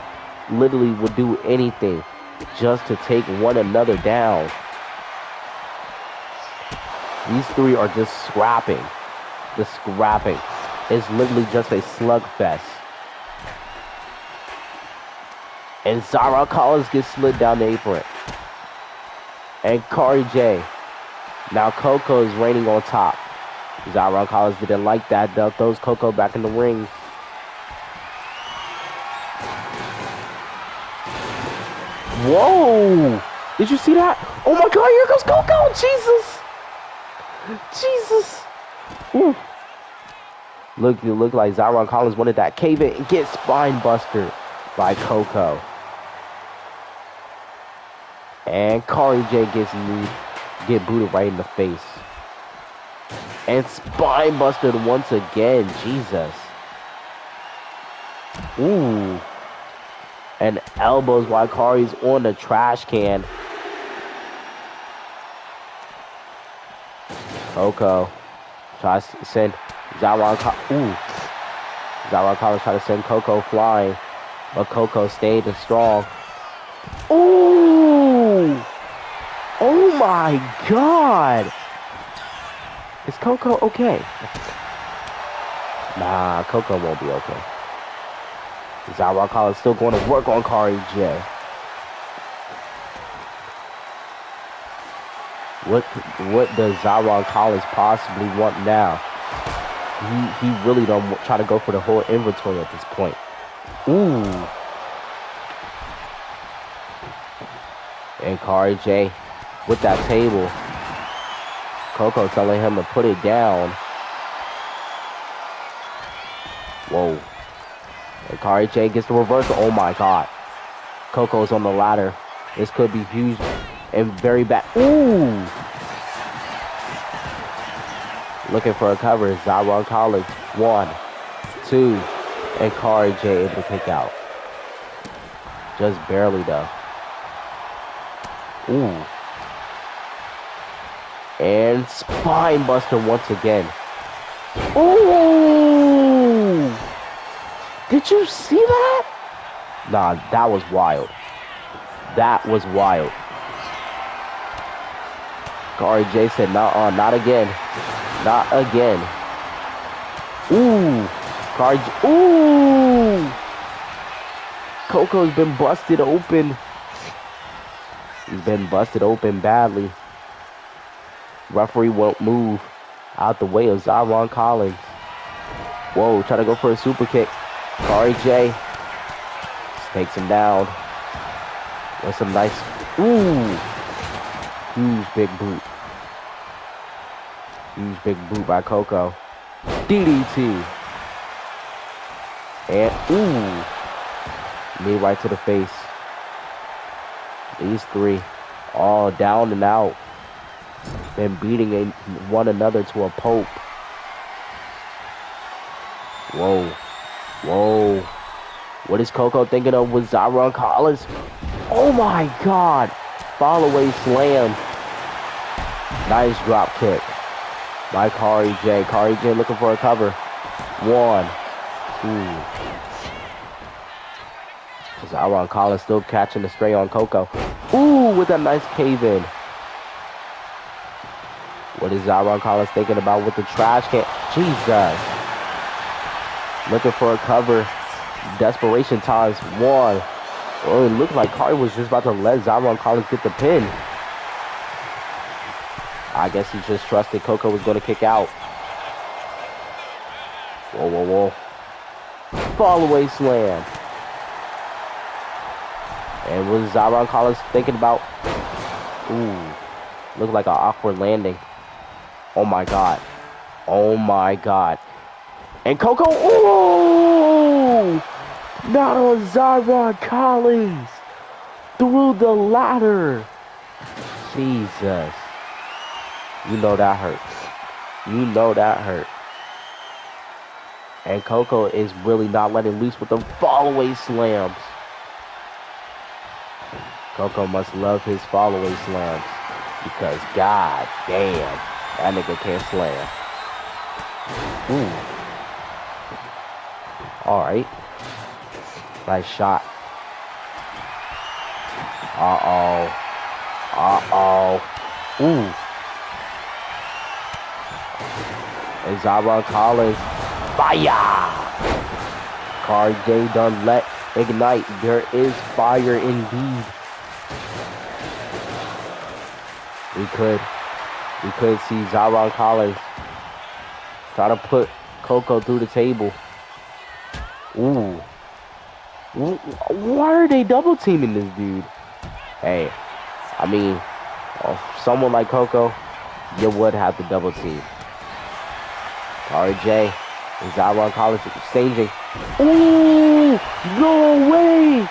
Literally would do anything just to take one another down. These three are just scrapping. Just scrapping. It's literally just a slugfest. And Zyraughn Collins gets slid down the apron. And Cari J. Now Khokho is reigning on top. Zyraughn Collins didn't like that. Throws Khokho back in the ring. Whoa! Did you see that? Oh my God, here goes Khokho! Jesus! Jesus. Ooh. Look like Zyraughn Collins wanted that cave in and get spine buster by Khokho. And Cari get booted right in the face. And spine busted once again. Jesus. Ooh. And elbows while Cari's on the trash can. Khokho tries to send Zyraughn Collins trying to send Khokho flying. But Khokho stayed strong. Ooh! Oh my God! Is Khokho okay? Nah, Khokho won't be okay. Zyraughn Collins still going to work on Cari J. What does Zyraughn Collins possibly want now? He really don't try to go for the whole inventory at this point. Ooh. And Cari J with that table. Khokho telling him to put it down. Whoa. And Cari J gets the reversal. Oh my God. Khokho's on the ladder. This could be huge and very bad. Ooh. Looking for a cover. Zyraughn Collins. 1, 2. And Cari J able to kick out. Just barely though. Ooh. And spine buster once again. Ooh! Did you see that? Nah, that was wild. That was wild. Cari J said, nah, not again. Not again. Ooh. Cari J. Ooh! Khokho's been busted open. He's been busted open badly. Referee won't move out the way of Zyraughn Collins. Whoa, trying to go for a super kick. Cari J takes him down. With some nice, ooh, huge big boot. Huge big boot by Khokho. DDT. And, ooh, knee right to the face. These three all down and out. Been beating one another to a pulp. Whoa. Whoa. What is Khokho thinking of with Zyraughn Collins? Oh my God. Fall away slam. Nice drop kick by Cari J. Cari J looking for a cover. 1. Ooh. Zyraughn Collins still catching the stray on Khokho. Ooh, with a nice cave in. What is Zyraughn Collins thinking about with the trash can? Jesus. Looking for a cover. Desperation times 1. Oh, it looked like Cari was just about to let Zyraughn Collins get the pin. I guess he just trusted Khokho was going to kick out. Whoa, whoa, whoa. Fall away slam. And what is Zyraughn Collins thinking about? Ooh. Looked like an awkward landing. Oh my God. Oh my God. And Khokho, ooh! Not on Zyraughn Collins. Through the ladder. Jesus. You know that hurts. You know that hurt. And Khokho is really not letting loose with them fall away slams. Khokho must love his fall away slams. Because God damn, that nigga can't slam. Ooh. Alright. Nice shot. Uh-oh. Uh-oh. Ooh. And Zyraughn Collins. Fire! Cari J done let ignite. There is fire indeed. We could see Zyraughn Collins try to put Khokho through the table. Ooh. Why are they double teaming this dude? Hey, I mean, someone like Khokho, you would have the double team. RJ and Zyraughn Collins exchanging. Ooh, no way!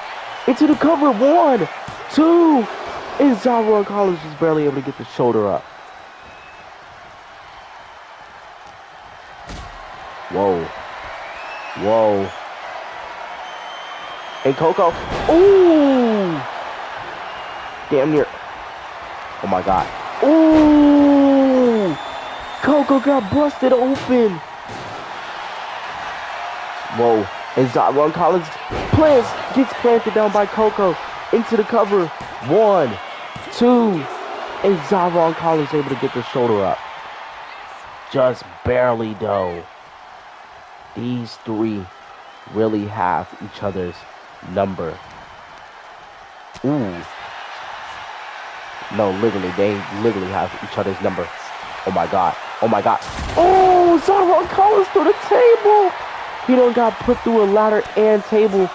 Into the cover, 1, 2, and Zyraughn Collins just barely able to get the shoulder up. Whoa. Whoa. And Khokho. Ooh! Damn near. Oh my god. Ooh! Khokho got busted open. Whoa. And Zyraughn Collins gets planted down by Khokho into the cover. 1, 2, and Zyraughn Collins able to get the shoulder up. Just barely though. These three really have each other's number. Ooh. No, literally, they literally have each other's number. Oh my god. Oh my god. Oh, Zyraughn Collins through the table. He done got put through a ladder and table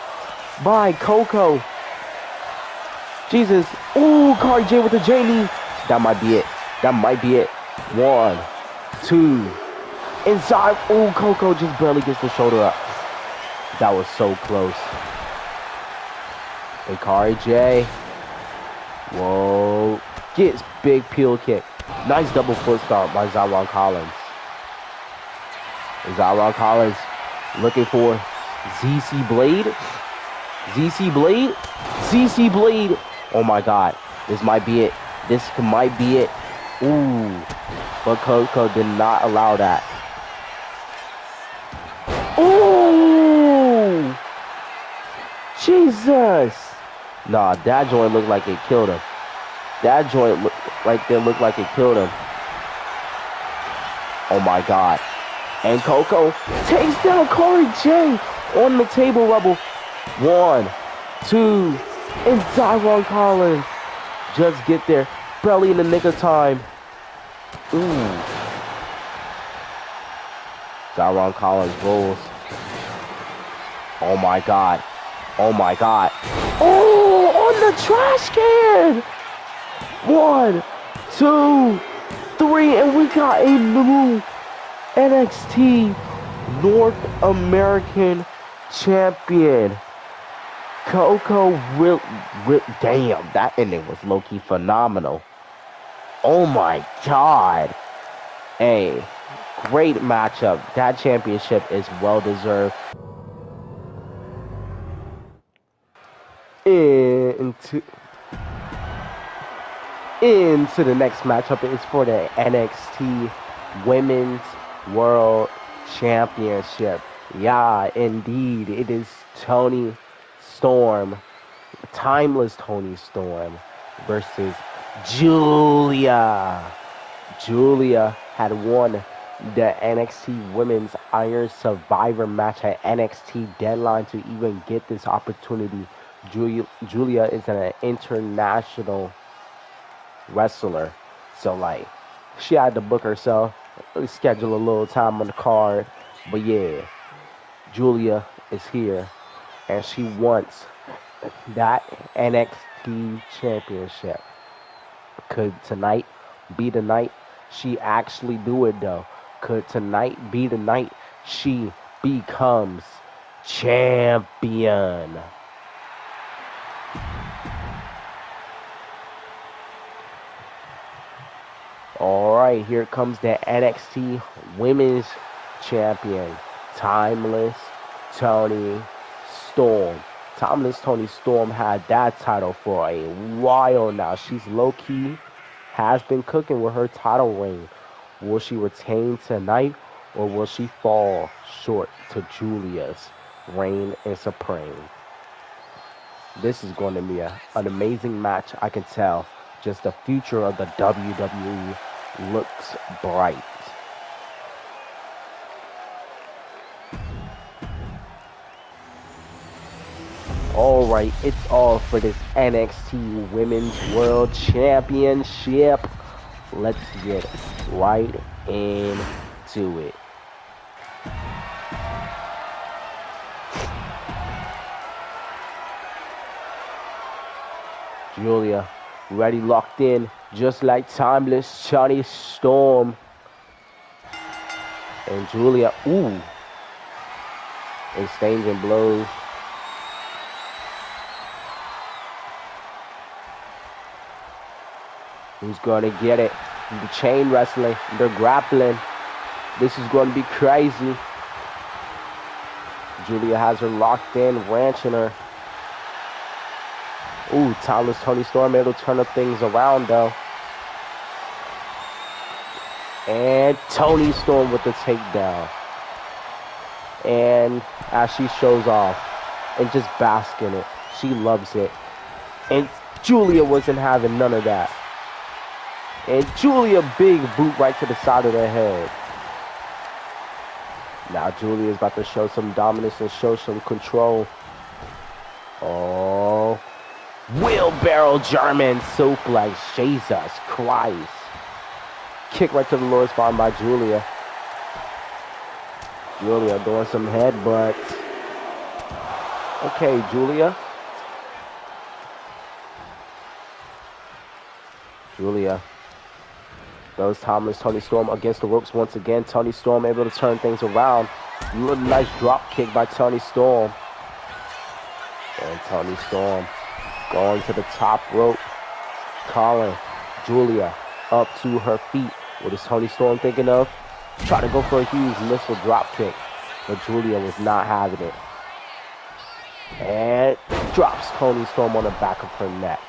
by Khokho. Jesus. Ooh, Cari J with the J knee. That might be it. That might be it. 1, 2. Inside. Ooh, Khokho just barely gets the shoulder up. That was so close. And Cari J. Whoa. Gets big peel kick. Nice double foot stomp by Zyraughn Collins. And Zyraughn Collins looking for ZC Blade. ZC Blade. ZC Blade. Oh my god. This might be it. This might be it. Ooh. But Khokho did not allow that. Ooh. Jesus. Nah, that joint looked like it killed him. That joint right there looked like it killed him. Oh my god. And Khokho takes down Cari J on the table rubble. 1, 2, and Zyraughn Collins just get there. Barely in the nick of time. Ooh. Zyraughn Collins rolls. Oh my god. Oh my god. Oh, on the trash can. 1, 2, 3, and we got a new NXT North American champion. Khokho, damn, that ending was low-key phenomenal. Oh my god. Hey, great matchup. That championship is well deserved. Into the next matchup is for the NXT Women's World Championship. Yeah, indeed. It is Toni Storm, timeless Toni Storm versus Giulia. Giulia had won the NXT Women's Iron Survivor match at NXT Deadline to even get this opportunity. Giulia is an international wrestler, so like she had to book herself, schedule a little time on the card. But yeah, Giulia is here and she wants that NXT championship. Could tonight be the night she actually do it though? Could tonight be the night she becomes champion? Alright, here comes the NXT Women's Champion, Timeless Toni Storm. Timeless Toni Storm had that title for a while now. She's low-key, has been cooking with her title reign. Will she retain tonight, or will she fall short to Giulia's reign and supreme? This is going to be an amazing match, I can tell. Just the future of the WWE looks bright. Alright, it's all for this NXT Women's World Championship. Let's get right into it. Giulia Ready, locked in, just like timeless Toni Storm. And Giulia, ooh. Exchanging blows. Who's gonna get it? The chain wrestling, they're grappling. This is gonna be crazy. Giulia has her locked in, ranching her. Ooh, timeless Toni Storm able to turn up things around though. And Toni Storm with the takedown. And as she shows off and just bask in it, she loves it. And Giulia wasn't having none of that. And Giulia, big boot right to the side of the head. Now Giulia is about to show some dominance and show some control. Oh. Wheelbarrow German suplex. Jesus Christ. Kick right to the lower spine by Giulia. Giulia doing some headbutts. Okay, Giulia. Giulia. Those timeless Toni Storm against the ropes once again. Toni Storm able to turn things around. Little nice drop kick by Toni Storm. And Toni Storm going to the top rope. Calling Giulia up to her feet. What is Toni Storm thinking of? Try to go for a huge missile drop kick. But Giulia was not having it. And drops Toni Storm on the back of her neck.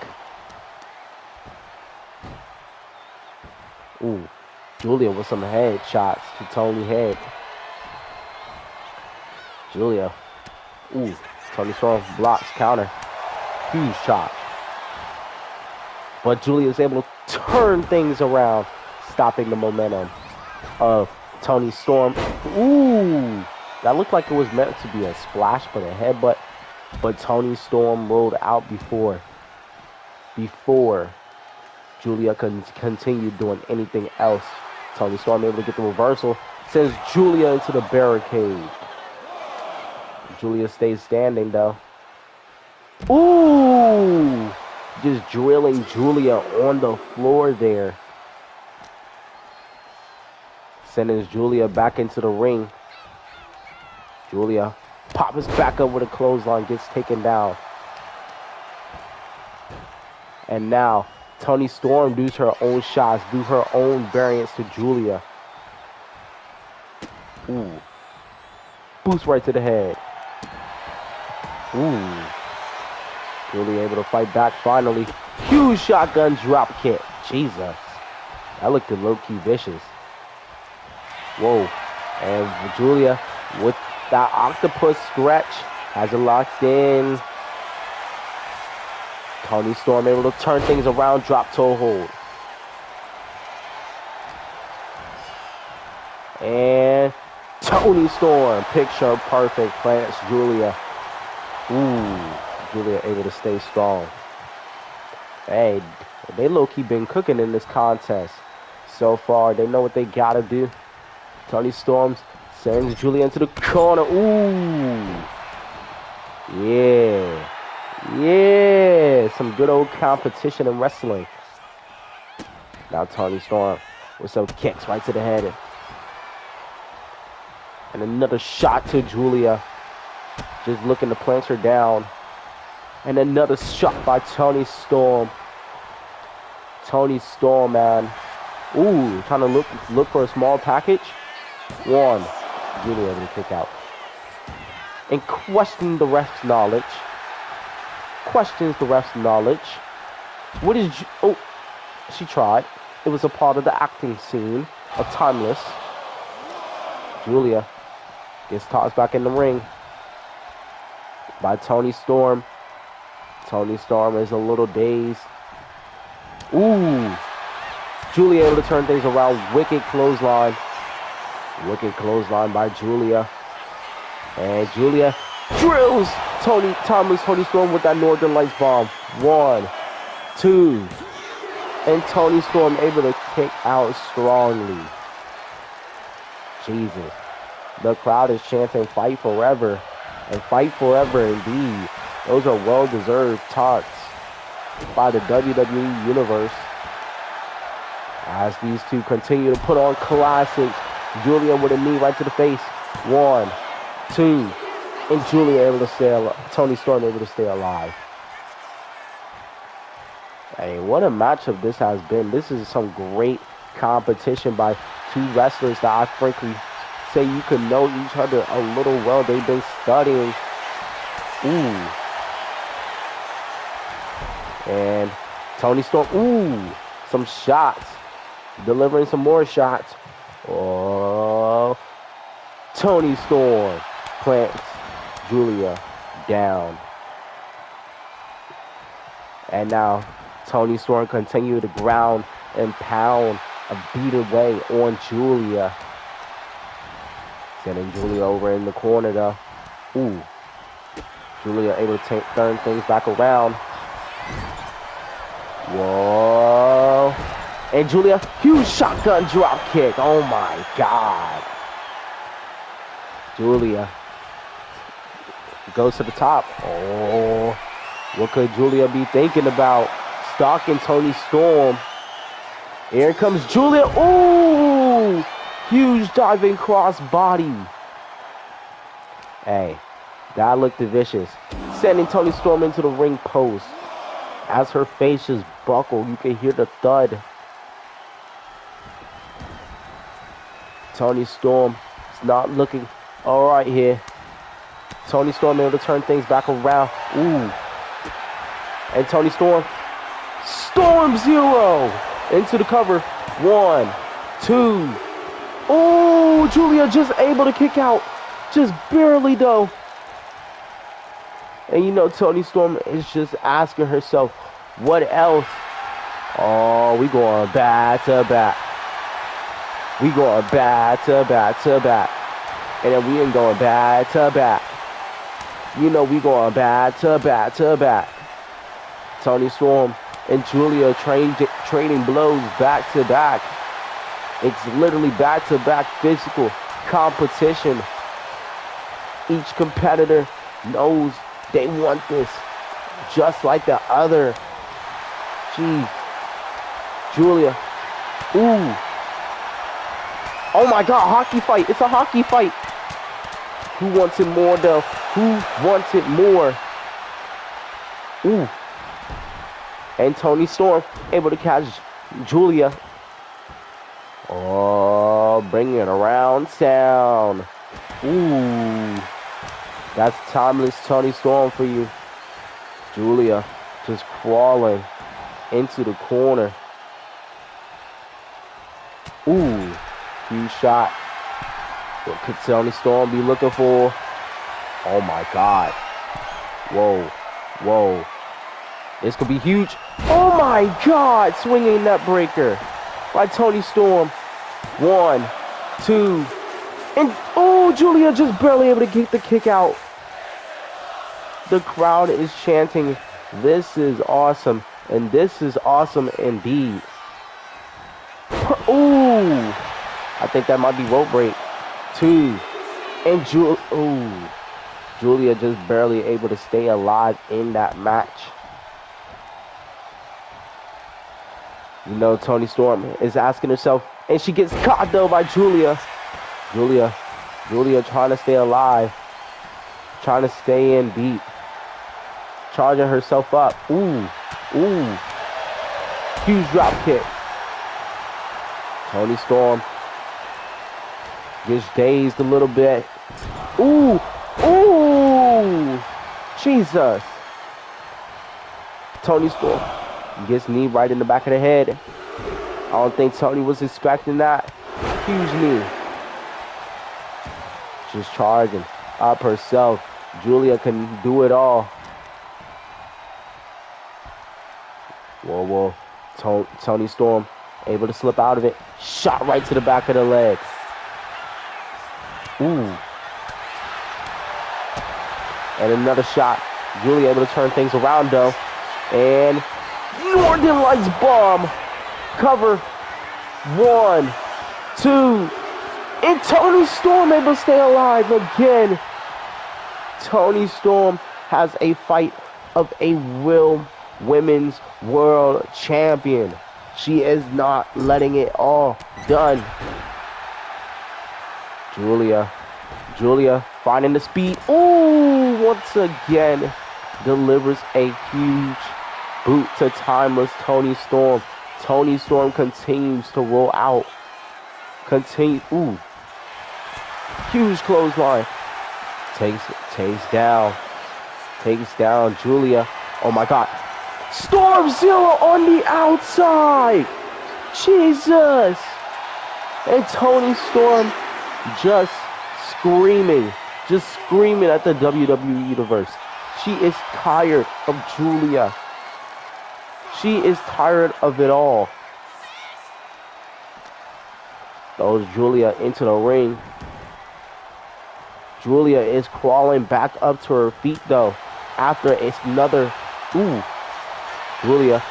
Ooh, Giulia with some head shots to Toni's head. Giulia. Ooh, Toni Storm blocks, counter. Huge shot. But Giulia is able to turn things around, stopping the momentum of Toni Storm. Ooh, that looked like it was meant to be a splash for the headbutt. But Toni Storm rolled out before Giulia continued doing anything else. Toni Storm able to get the reversal. Sends Giulia into the barricade. Giulia stays standing though. Ooh! Just drilling Giulia on the floor there. Sending Giulia back into the ring. Giulia pops back up with a clothesline, gets taken down. And now Toni Storm does her own shots, do her own variants to Giulia. Ooh. Boost right to the head. Ooh. Giulia able to fight back finally. Huge shotgun drop kick. Jesus. That looked low-key vicious. Whoa. And Giulia with that octopus stretch has it locked in. Toni Storm able to turn things around, drop toe hold. And Toni Storm, picture perfect, plants Giulia. Ooh, Giulia able to stay strong. Hey, they low-key been cooking in this contest so far. They know what they gotta do. Toni Storm sends Giulia into the corner. Ooh. Yeah. Yeah. Some good old competition in wrestling. Now Toni Storm with some kicks right to the head. And another shot to Giulia. Just looking to plant her down. And another shot by Toni Storm. Toni Storm, man. Ooh, trying to look for a small package. One. Giulia able to kick out. And question the ref's knowledge. Questions the ref's knowledge. What is... Oh, she tried. It was a part of the acting scene of Timeless. Giulia gets tossed back in the ring by Toni Storm. Toni Storm is a little dazed. Ooh. Giulia able to turn things around. Wicked clothesline. Wicked clothesline by Giulia. And Giulia drills Toni Storm with that Northern Lights bomb. 1, 2. And Toni Storm able to kick out strongly. Jesus. The crowd is chanting fight forever. And fight forever indeed. Those are well-deserved taunts. by the WWE Universe. As these two continue to put on classics. Giulia with a knee right to the face. 1, 2, and Giulia able to stay alive. Toni Storm able to stay alive. Hey, what a matchup this has been. This is some great competition by two wrestlers that I frankly say you could know each other a little well. They've been studying. Ooh. And Toni Storm, ooh, some shots. Delivering some more shots. Oh. Toni Storm plants Giulia down. And now Toni Storm continue to ground and pound a beaten way on Giulia. Sending Giulia over in the corner though. Ooh. Giulia able to turn things back around. Whoa. And Giulia, huge shotgun drop kick. Oh my God. Giulia goes to the top. Oh, what could Giulia be thinking about? Stalking Toni Storm. Here comes Giulia. Ooh, huge diving cross body. Hey, that looked vicious. Sending Toni Storm into the ring post. As her face just buckled, you can hear the thud. Toni Storm is not looking all right here. Toni Storm able to turn things back around. Ooh. And Toni Storm. Storm Zero into the cover. 1, 2. Oh, Giulia just able to kick out. Just barely though. And you know Toni Storm is just asking herself, what else? Oh, we going back to back. We going back to back to back. And then we ain't going back to back. You know we going back to back to back. Toni Storm and Giulia trading blows back to back. It's literally back to back physical competition. Each competitor knows they want this just like the other. Jeez. Giulia. Ooh. Oh my God, hockey fight. It's a hockey fight. Who wants it more though? Who wants it more? Ooh. And Toni Storm able to catch Giulia. Oh, bringing it around town. Ooh. That's timeless Toni Storm for you. Giulia just crawling into the corner. Ooh. Huge shot. What could Toni Storm be looking for? Oh my God. Whoa. Whoa. This could be huge. Oh my God. Swinging net breaker by Toni Storm. 1, 2. And oh, Giulia just barely able to get the kick out. The crowd is chanting, this is awesome. And this is awesome indeed. Ooh. I think that might be rope break. 2. And Giulia just barely able to stay alive in that match. You know, Toni Storm is asking herself, and she gets caught though by Giulia. Giulia trying to stay alive. Trying to stay in deep. Charging herself up. Ooh. Ooh. Huge drop kick. Toni Storm gets dazed a little bit. Ooh. Ooh. Jesus. Toni Storm gets knee right in the back of the head. I don't think Toni was expecting that. Huge knee. Just charging up herself. Giulia can do it all. Whoa. Toni Storm able to slip out of it. Shot right to the back of the leg. Ooh. And another shot. Giulia able to turn things around though. And Northern Lights bomb. Cover. 1, 2. And Toni Storm able to stay alive again. Toni Storm has a fight of a real Women's World Champion. She is not letting it all done. Giulia finding the speed. Ooh, once again delivers a huge boot to timeless Toni Storm. Toni Storm continues to roll out. Ooh. Huge clothesline. Takes down Giulia. Oh my god. Storm Zero on the outside. Jesus. And Toni Storm just screaming at the WWE Universe. She is tired of Giulia. She is tired of it all. Throws Giulia into the ring. Giulia is crawling back up to her feet though. After it's another, ooh. Giulia,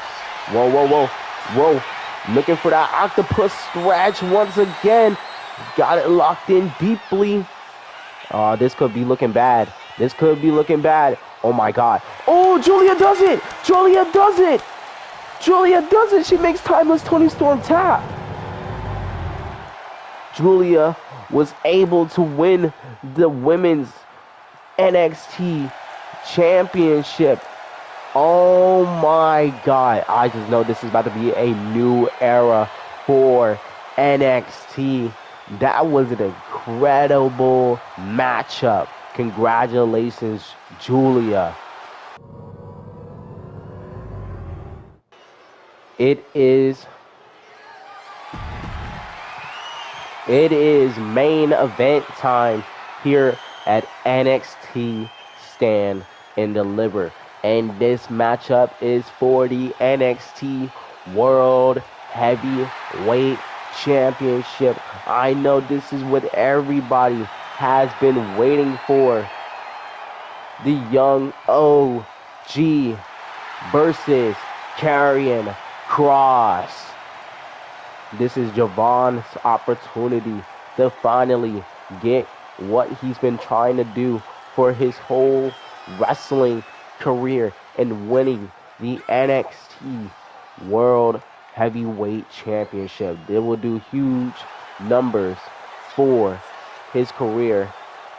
whoa. Looking for that octopus scratch once again. Got it locked in deeply. This could be looking bad. Oh my god. Oh, Giulia does it. She makes timeless Toni Storm tap. Giulia was able to win the women's NXT championship. Oh my god. I just know this is about to be a new era for NXT. That was an incredible matchup. Congratulations, Giulia. It is main event time here at NXT Stand and Deliver. And this matchup is for the NXT World Heavyweight Championship. I know this is what everybody has been waiting for. The young OG versus karrion Kross. This is Zyraugh's opportunity to finally get what he's been trying to do for his whole wrestling career and winning the NXT World Heavyweight Championship. They will do huge numbers for his career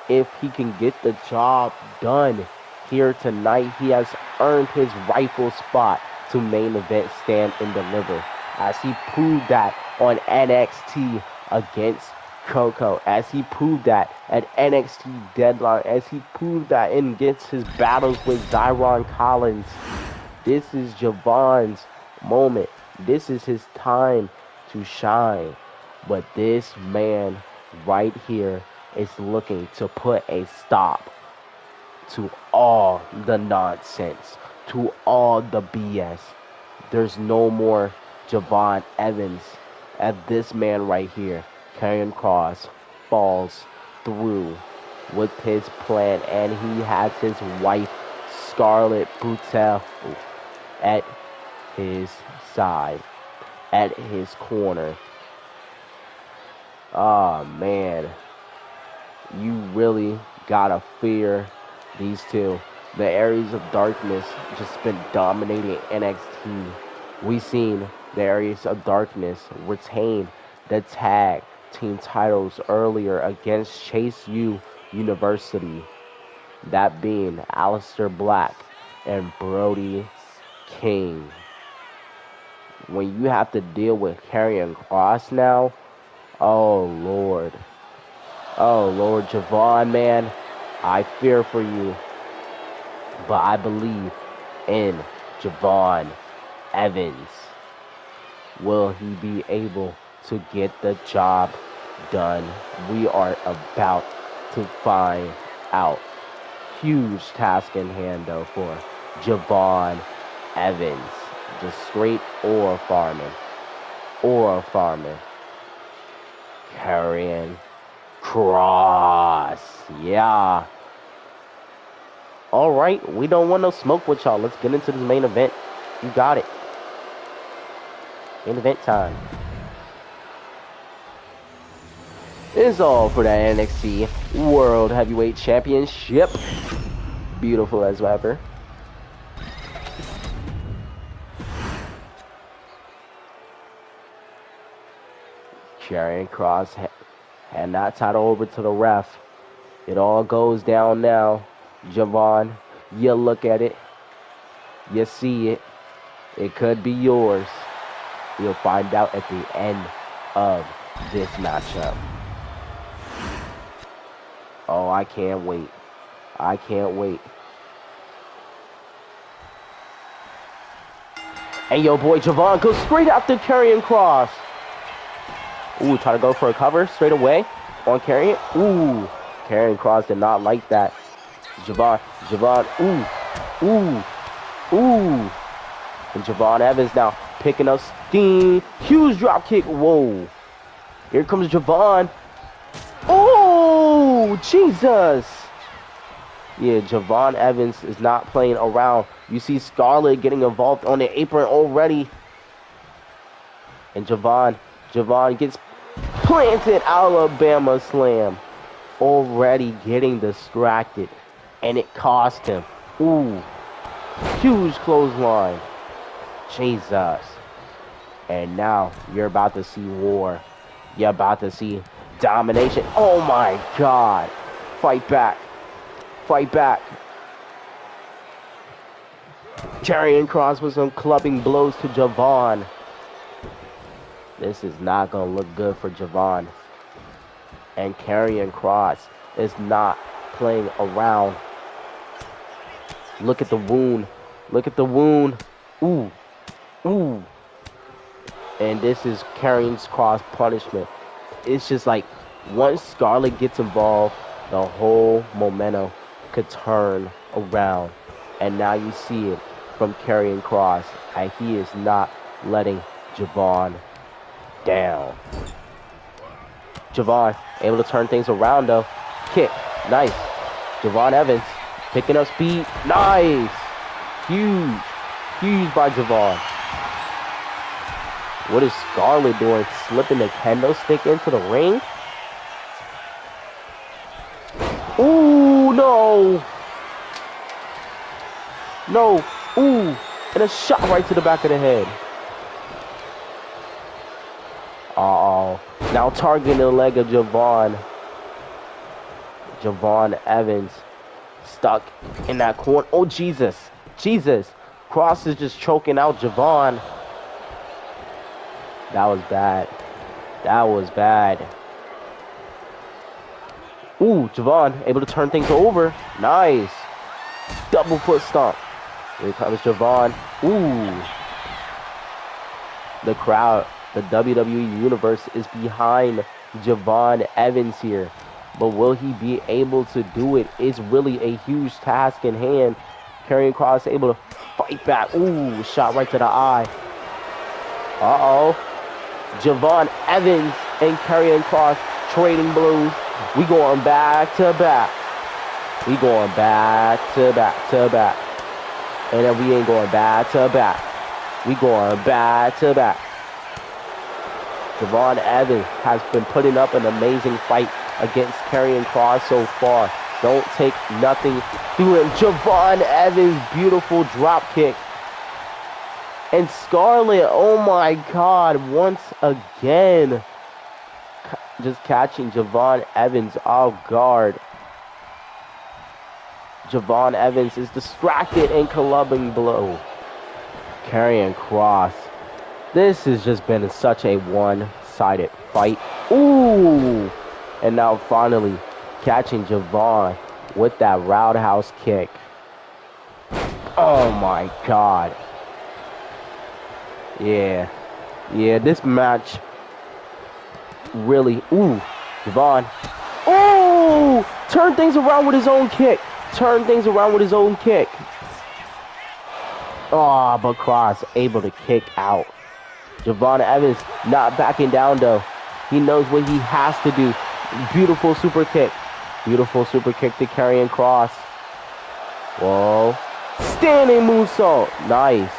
if he can get the job done here tonight. He has earned his rightful spot to main event Stand and Deliver, as he proved that on NXT against Khokho, as he proved that at NXT Deadline, as he proved that against his battles with Zyraughn Collins. This is Zyraugh's moment. This is his time to shine. But this man right here is looking to put a stop to all the nonsense, to all the BS. There's no more Zyraughn Evans, as this man right here, karrion Kross, falls through with his plan, and he has his wife Scarlett Boutel at his side, at his corner. Oh man, you really gotta fear these two. The Areas of Darkness just been dominating NXT. We seen the Areas of Darkness retain the tag team titles earlier against Chase U University, that being Aleister Black and Brody King. When you have to deal with karrion Kross now, oh Lord, Zyraughn, man, I fear for you, but I believe in Zyraughn Evans. Will he be able to get the job done? We are about to find out. Huge task in hand though for Zyraughn Evans. Just straight ore farming. Karrion Kross. Yeah. Alright, we don't want no smoke with y'all. Let's get into this main event. You got it. Main event time. Is all for that NXT World Heavyweight Championship. Beautiful as ever. Karrion Kross hand that title over to the ref. It all goes down now. Zyraughn, you look at it. You see it. It could be yours. You'll find out at the end of this matchup. Oh, I can't wait. I can't wait. And your boy Zyraughn goes straight after Karrion Kross. Ooh, try to go for a cover straight away on Karrion. Ooh, Karrion Kross did not like that. Zyraughn, ooh. And Zyraughn Evans now picking up steam. Huge drop kick. Whoa. Here comes Zyraughn. Oh, Jesus. Yeah, Zyraughn Evans is not playing around. You see Scarlett getting involved on the apron already. And Zyraughn gets planted. Alabama slam. Already getting distracted. And it cost him. Ooh. Huge clothesline. Jesus. And now you're about to see war. You're about to see domination. Oh my God. Fight back. Fight back. Karrion Kross with some clubbing blows to Zyraughn. This is not going to look good for Zyraughn. And Karrion Kross is not playing around. Look at the wound. Look at the wound. Ooh. Ooh. And this is Karrion Kross punishment. It's just like once Scarlett gets involved, the whole momentum could turn around. And now you see it from Karrion Kross. And he is not letting Zyraughn down. Zyraughn able to turn things around though. Kick. Nice. Zyraughn Evans picking up speed. Nice. Huge. Huge by Zyraughn. What is Scarlett doing? Slipping the kendo stick into the ring? Ooh, no. No. Ooh. And a shot right to the back of the head. Uh-oh. Now targeting the leg of Zyraughn. Zyraughn Evans stuck in that corner. Oh, Jesus. Jesus. Kross is just choking out Zyraughn. That was bad. That was bad. Ooh, Zyraughn able to turn things over. Nice. Double foot stomp. Here comes Zyraughn. Ooh. The crowd, the WWE Universe is behind Zyraughn Evans here. But will he be able to do it? It's really a huge task in hand. Karrion Kross able to fight back. Ooh, shot right to the eye. Uh-oh. Zyraughn Evans and Karrion Kross trading blows. We going back to back. We going back to back to back. And then we ain't going back to back. We going back to back. Zyraughn Evans has been putting up an amazing fight against Karrion Kross so far. Don't take nothing through him. Zyraughn Evans, beautiful drop kick. And Scarlett, oh my God, once again, just catching Zyraughn Evans off guard. Zyraughn Evans is distracted and clubbing blow. Karrion Kross. This has just been such a one-sided fight. Ooh! And now finally catching Zyraughn with that roundhouse kick. Oh my God. Yeah, this match really, ooh, Zyraughn, ooh, turn things around with his own kick, Oh, but Kross able to kick out. Zyraughn Evans not backing down though. He knows what he has to do. Beautiful super kick to Karrion Kross. Whoa, standing moonsault, nice.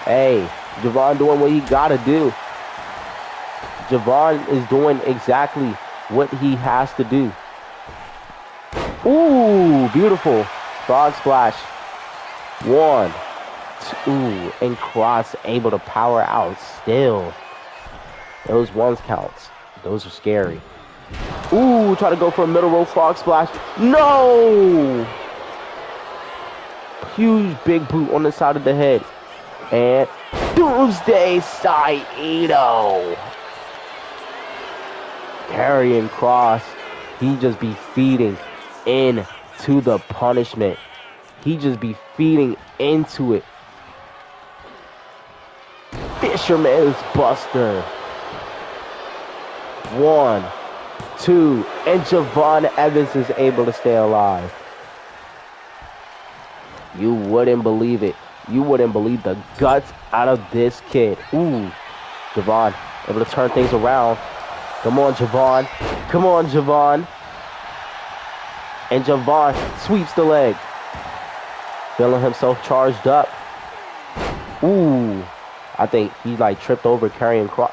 Hey, Zyraughn doing what he gotta do. Zyraughn is doing exactly what he has to do. Ooh, beautiful. Frog splash. 1, 2, and Kross able to power out still. Those ones counts. Those are scary. Ooh, try to go for a middle row frog splash. No! Huge big boot on the side of the head. And Doomsday Saito. Karrion Kross. He just be feeding into the punishment. He just be feeding into it. Fisherman's Buster. 1, 2, and Zyraughn Evans is able to stay alive. You wouldn't believe it. You wouldn't believe the guts out of this kid. Ooh, Zyraughn able to turn things around. Come on, Zyraughn. Come on, Zyraughn. And Zyraughn sweeps the leg. Feeling himself charged up. Ooh, I think he like tripped over Karrion Kross.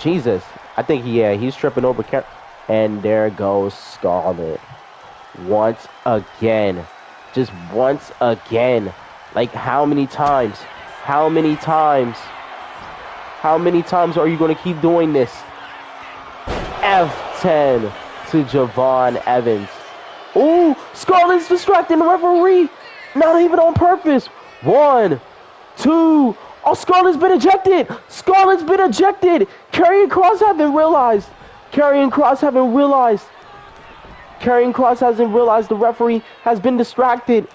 Jesus, I think he's tripping over Karrion. And there goes Scarlett. Once again. Just once again. Like how many times? How many times? How many times are you going to keep doing this? F10 to Zyraughn Evans. Ooh, Scarlett's distracting the referee. Not even on purpose. 1, 2. Oh, Scarlett's been ejected. Scarlett's been ejected. Karrion Kross haven't realized. Karrion Kross haven't realized. Karrion Kross hasn't realized the referee has been distracted.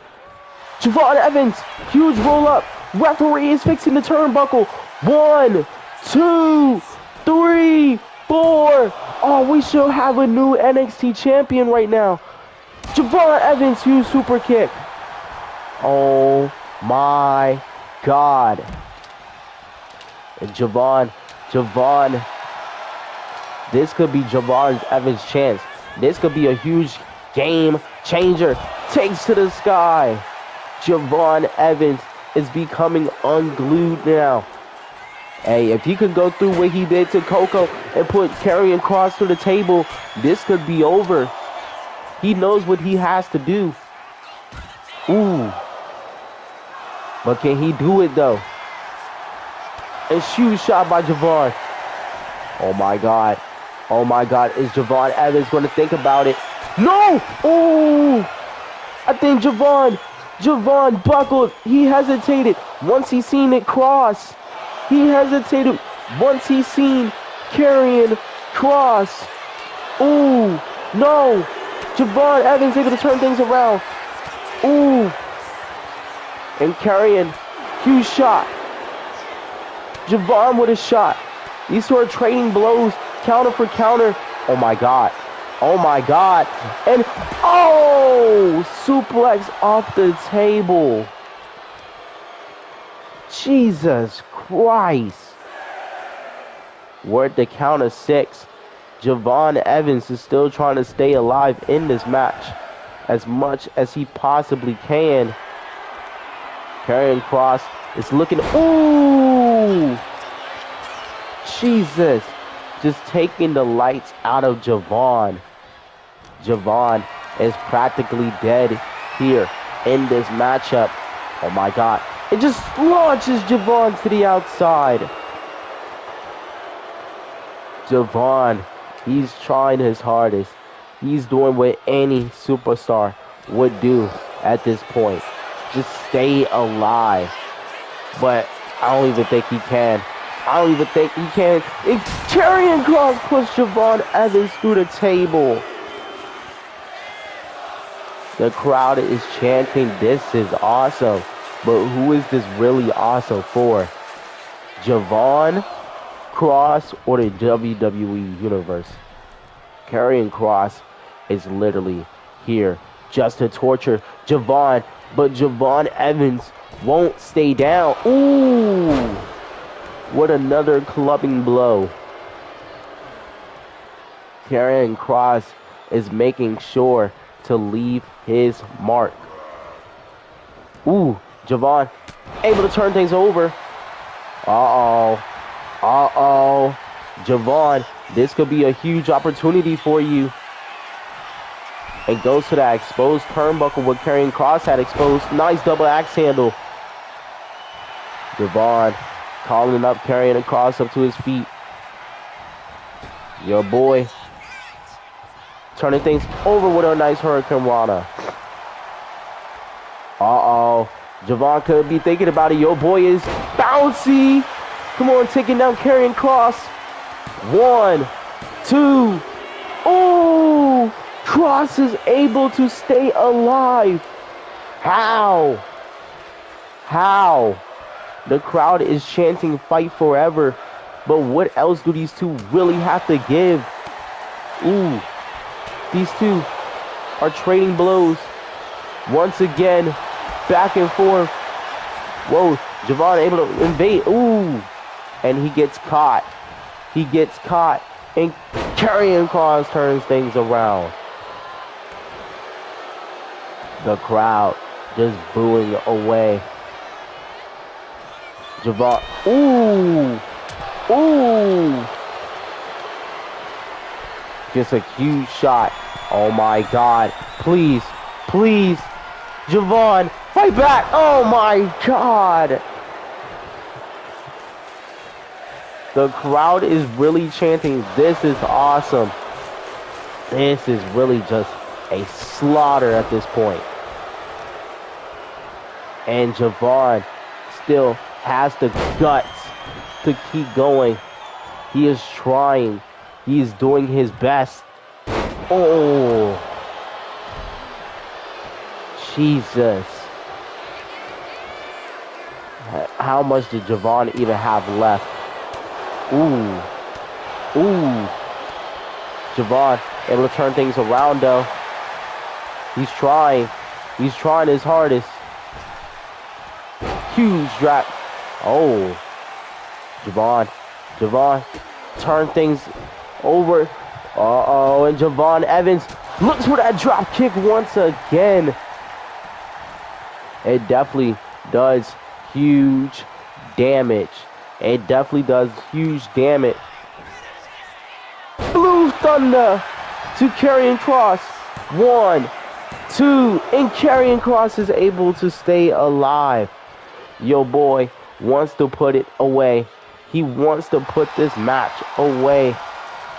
Zyraughn Evans, huge roll up. Referee is fixing the turnbuckle. 1, 2, 3, 4. Oh, we should have a new NXT champion right now. Zyraughn Evans, huge super kick. Oh my God. And Zyraughn, this could be Zyraughn Evans' chance. This could be a huge game changer. Takes to the sky. Zyraughn Evans is becoming unglued now. Hey, if he could go through what he did to Khokho and put Karrion Kross to the table, this could be over. He knows what he has to do. Ooh. But can he do it though? And huge shot by Zyraughn. Oh my God. Oh my God. Is Zyraughn Evans going to think about it? No! Oh! I think Zyraughn buckled. He hesitated once he seen it cross. He hesitated once he seen Karrion Kross. Ooh, no. Zyraughn Evans able to turn things around. Ooh. And Karrion, huge shot. Zyraughn with a shot. These two are trading blows, counter for counter. Oh my God. Oh my God. And oh, suplex off the table. Jesus Christ. We're at the count of 6. Zyraughn Evans is still trying to stay alive in this match as much as he possibly can. Karrion Kross is looking. Ooh! Jesus. Just taking the lights out of Zyraughn. Zyraughn is practically dead here in this matchup. Oh my God. It just launches Zyraughn to the outside. Zyraughn, he's trying his hardest. He's doing what any superstar would do at this point. Just stay alive. But I don't even think he can. I don't even think he can. Karrion Kross pushed Zyraughn Evans through the table. The crowd is chanting, "This is awesome." But who is this really awesome for? Zyraughn Kross or the WWE Universe? Karrion Kross is literally here just to torture Zyraughn, but Zyraughn Evans won't stay down. Ooh! What another clubbing blow. Karrion Kross is making sure to leave his mark. Ooh, Zyraughn able to turn things over. Uh-oh. Uh-oh. Zyraughn, this could be a huge opportunity for you. It goes to that exposed turnbuckle what Karrion Kross had exposed. Nice double axe handle. Zyraughn calling up Karrion Kross up to his feet. Your boy turning things over with a nice Hurricane Rana. Uh-oh. Zyraughn could be thinking about it. Your boy is bouncy. Come on, taking down Karrion Kross. 1, 2. Oh! Kross is able to stay alive. How? How? The crowd is chanting fight forever. But what else do these two really have to give? Ooh. These two are trading blows. Once again, back and forth. Whoa, Zyraughn able to invade. Ooh. And he gets caught. He gets caught. And Karrion Kross turns things around. The crowd just booing away. Zyraughn. Ooh. Ooh. Just a huge shot. Oh my God. Please. Please. Zyraughn. Fight back. Oh my God. The crowd is really chanting, this is awesome. This is really just a slaughter at this point. And Zyraughn still has the guts to keep going. He is trying. He is doing his best. Oh. Jesus. How much did Zyraughn even have left? Ooh. Ooh. Zyraughn able to turn things around though. He's trying. He's trying his hardest. Huge drop. Oh. Zyraughn turn things over. Uh-oh. And Zyraughn Evans looks for that drop kick once again. It definitely does huge damage. It definitely does huge damage. Blue Thunder to Karrion Kross. 1, 2, and Karrion Kross is able to stay alive. Your boy wants to put it away. He wants to put this match away.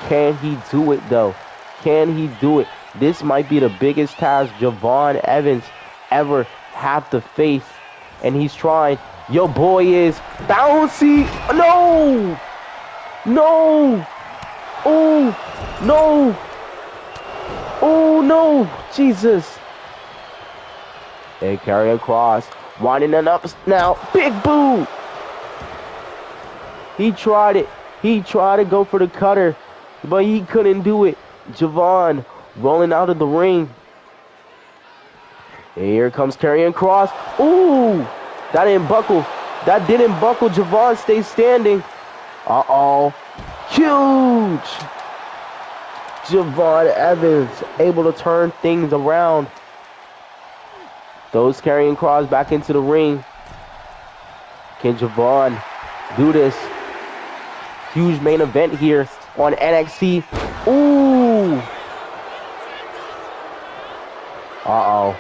Can he do it though? Can he do it? This might be the biggest task Zyraughn Evans ever have to face. And he's trying. Your boy is bouncy. No! No! Oh! No! Oh no! Jesus! And Karrion Kross winding it up now. Big boot! He tried it. He tried to go for the cutter, but he couldn't do it. Zyraughn rolling out of the ring. And here comes Karrion Kross. Ooh! That didn't buckle. That didn't buckle. Zyraughn stays standing. Uh-oh. Huge! Zyraughn Evans able to turn things around. Throws Karrion Kross back into the ring. Can Zyraughn do this? Huge main event here on NXT. Ooh! Uh-oh.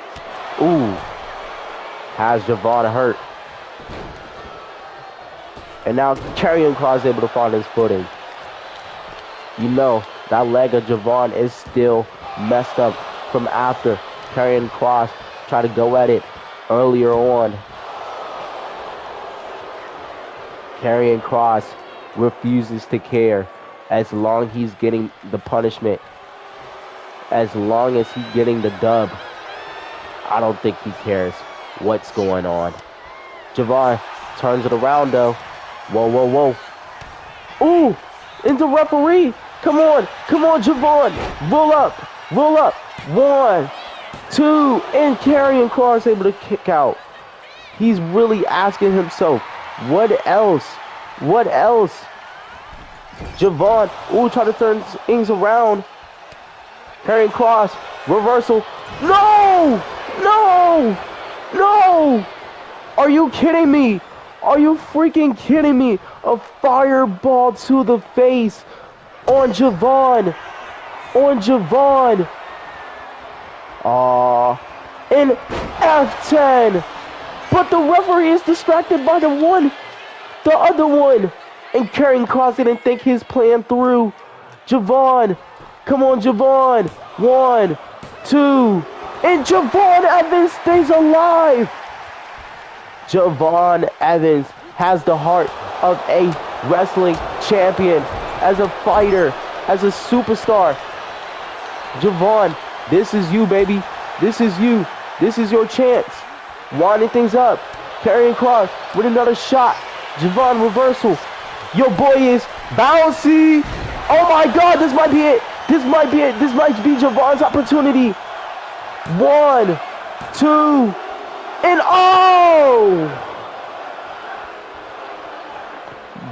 Ooh. Has Zyraughn hurt. And now Karrion Kross able to find his footing. You know, that leg of Zyraughn is still messed up from after Karrion Kross tried to go at it earlier on. Karrion Kross refuses to care as long as he's getting the punishment. As long as he's getting the dub. I don't think he cares what's going on. Zyraughn turns it around though. Whoa, whoa, whoa. Ooh! Into referee! Come on! Come on, Zyraughn! Roll up! Roll up! 1, 2, and Karrion Kross able to kick out. He's really asking himself, what else? What else? Zyraughn, ooh, try to turn things around. Karrion Kross, reversal. No! No! No! Are you kidding me? Are you freaking kidding me? A fireball to the face on Zyraughn. On Zyraughn. An F10. But the referee is distracted by the other one. And Karrion Kross didn't think his plan through. Zyraughn. Come on, Zyraughn. 1, 2. And Zyraughn Evans stays alive. Zyraughn Evans has the heart of a wrestling champion, as a fighter, as a superstar. Zyraughn, this is you, baby. This is you. This is your chance. Winding things up. Karrion Kross with another shot. Zyraughn reversal. Your boy is bouncy. Oh my God, this might be it. This might be it. This might be Zyraugh's opportunity. 1, 2, and oh!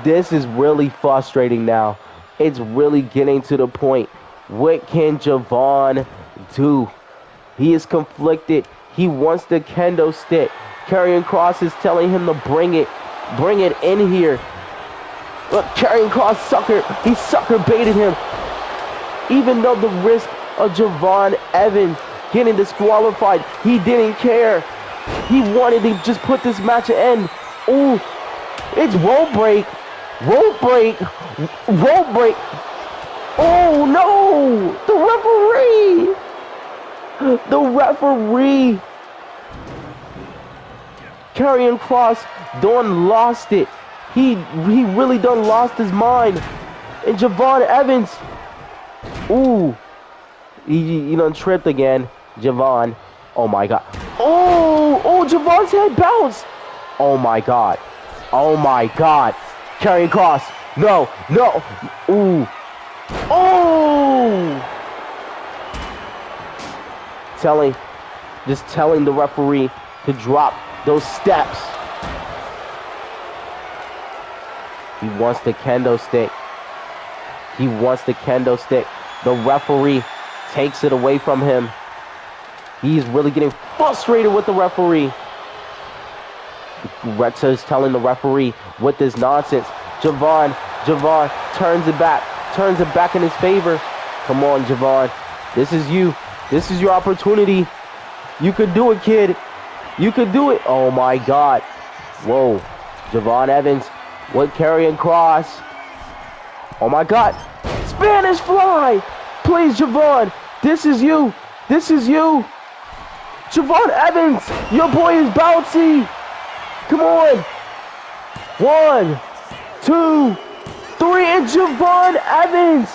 This is really frustrating now. It's really getting to the point. What can Zyraughn do? He is conflicted. He wants the kendo stick. Karrion Kross is telling him to bring it in here. Look, Karrion Kross he sucker baited him. Even though the risk of Zyraughn Evans getting disqualified, he didn't care. He wanted to just put this match at end. Ooh, it's rope break. Rope break. Rope break. Oh no! The referee! The referee! Karrion Kross done lost it. He really done lost his mind. And Zyraughn Evans. Ooh. He done tripped again. Zyraughn. Oh my God. Oh, Zyraugh's head bounced. Oh my God. Oh my God. Karrion Kross. No. Ooh. Oh. Just telling the referee to drop those steps. He wants the kendo stick. He wants the kendo stick. The referee takes it away from him. He's really getting frustrated with the referee. Rex is telling the referee with this nonsense. Zyraughn turns it back in his favor. Come on, Zyraughn. This is you. This is your opportunity. You could do it, kid. You could do it. Oh my God. Whoa. Zyraughn Evans with Karrion Kross. Oh my God. Spanish fly. Please, Zyraughn. This is you. This is you. Zyraughn Evans. Your boy is bouncy. Come on. 1, 2, 3. And Zyraughn Evans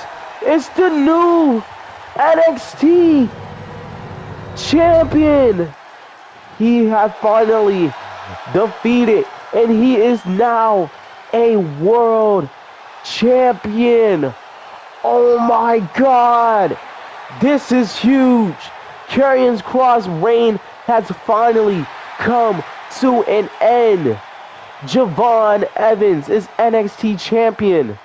is the new NXT champion. He has finally defeated, and he is now a world champion. Oh my God. This is huge. Karrion Kross' reign has finally come to an end. Zyraughn Evans is NXT champion.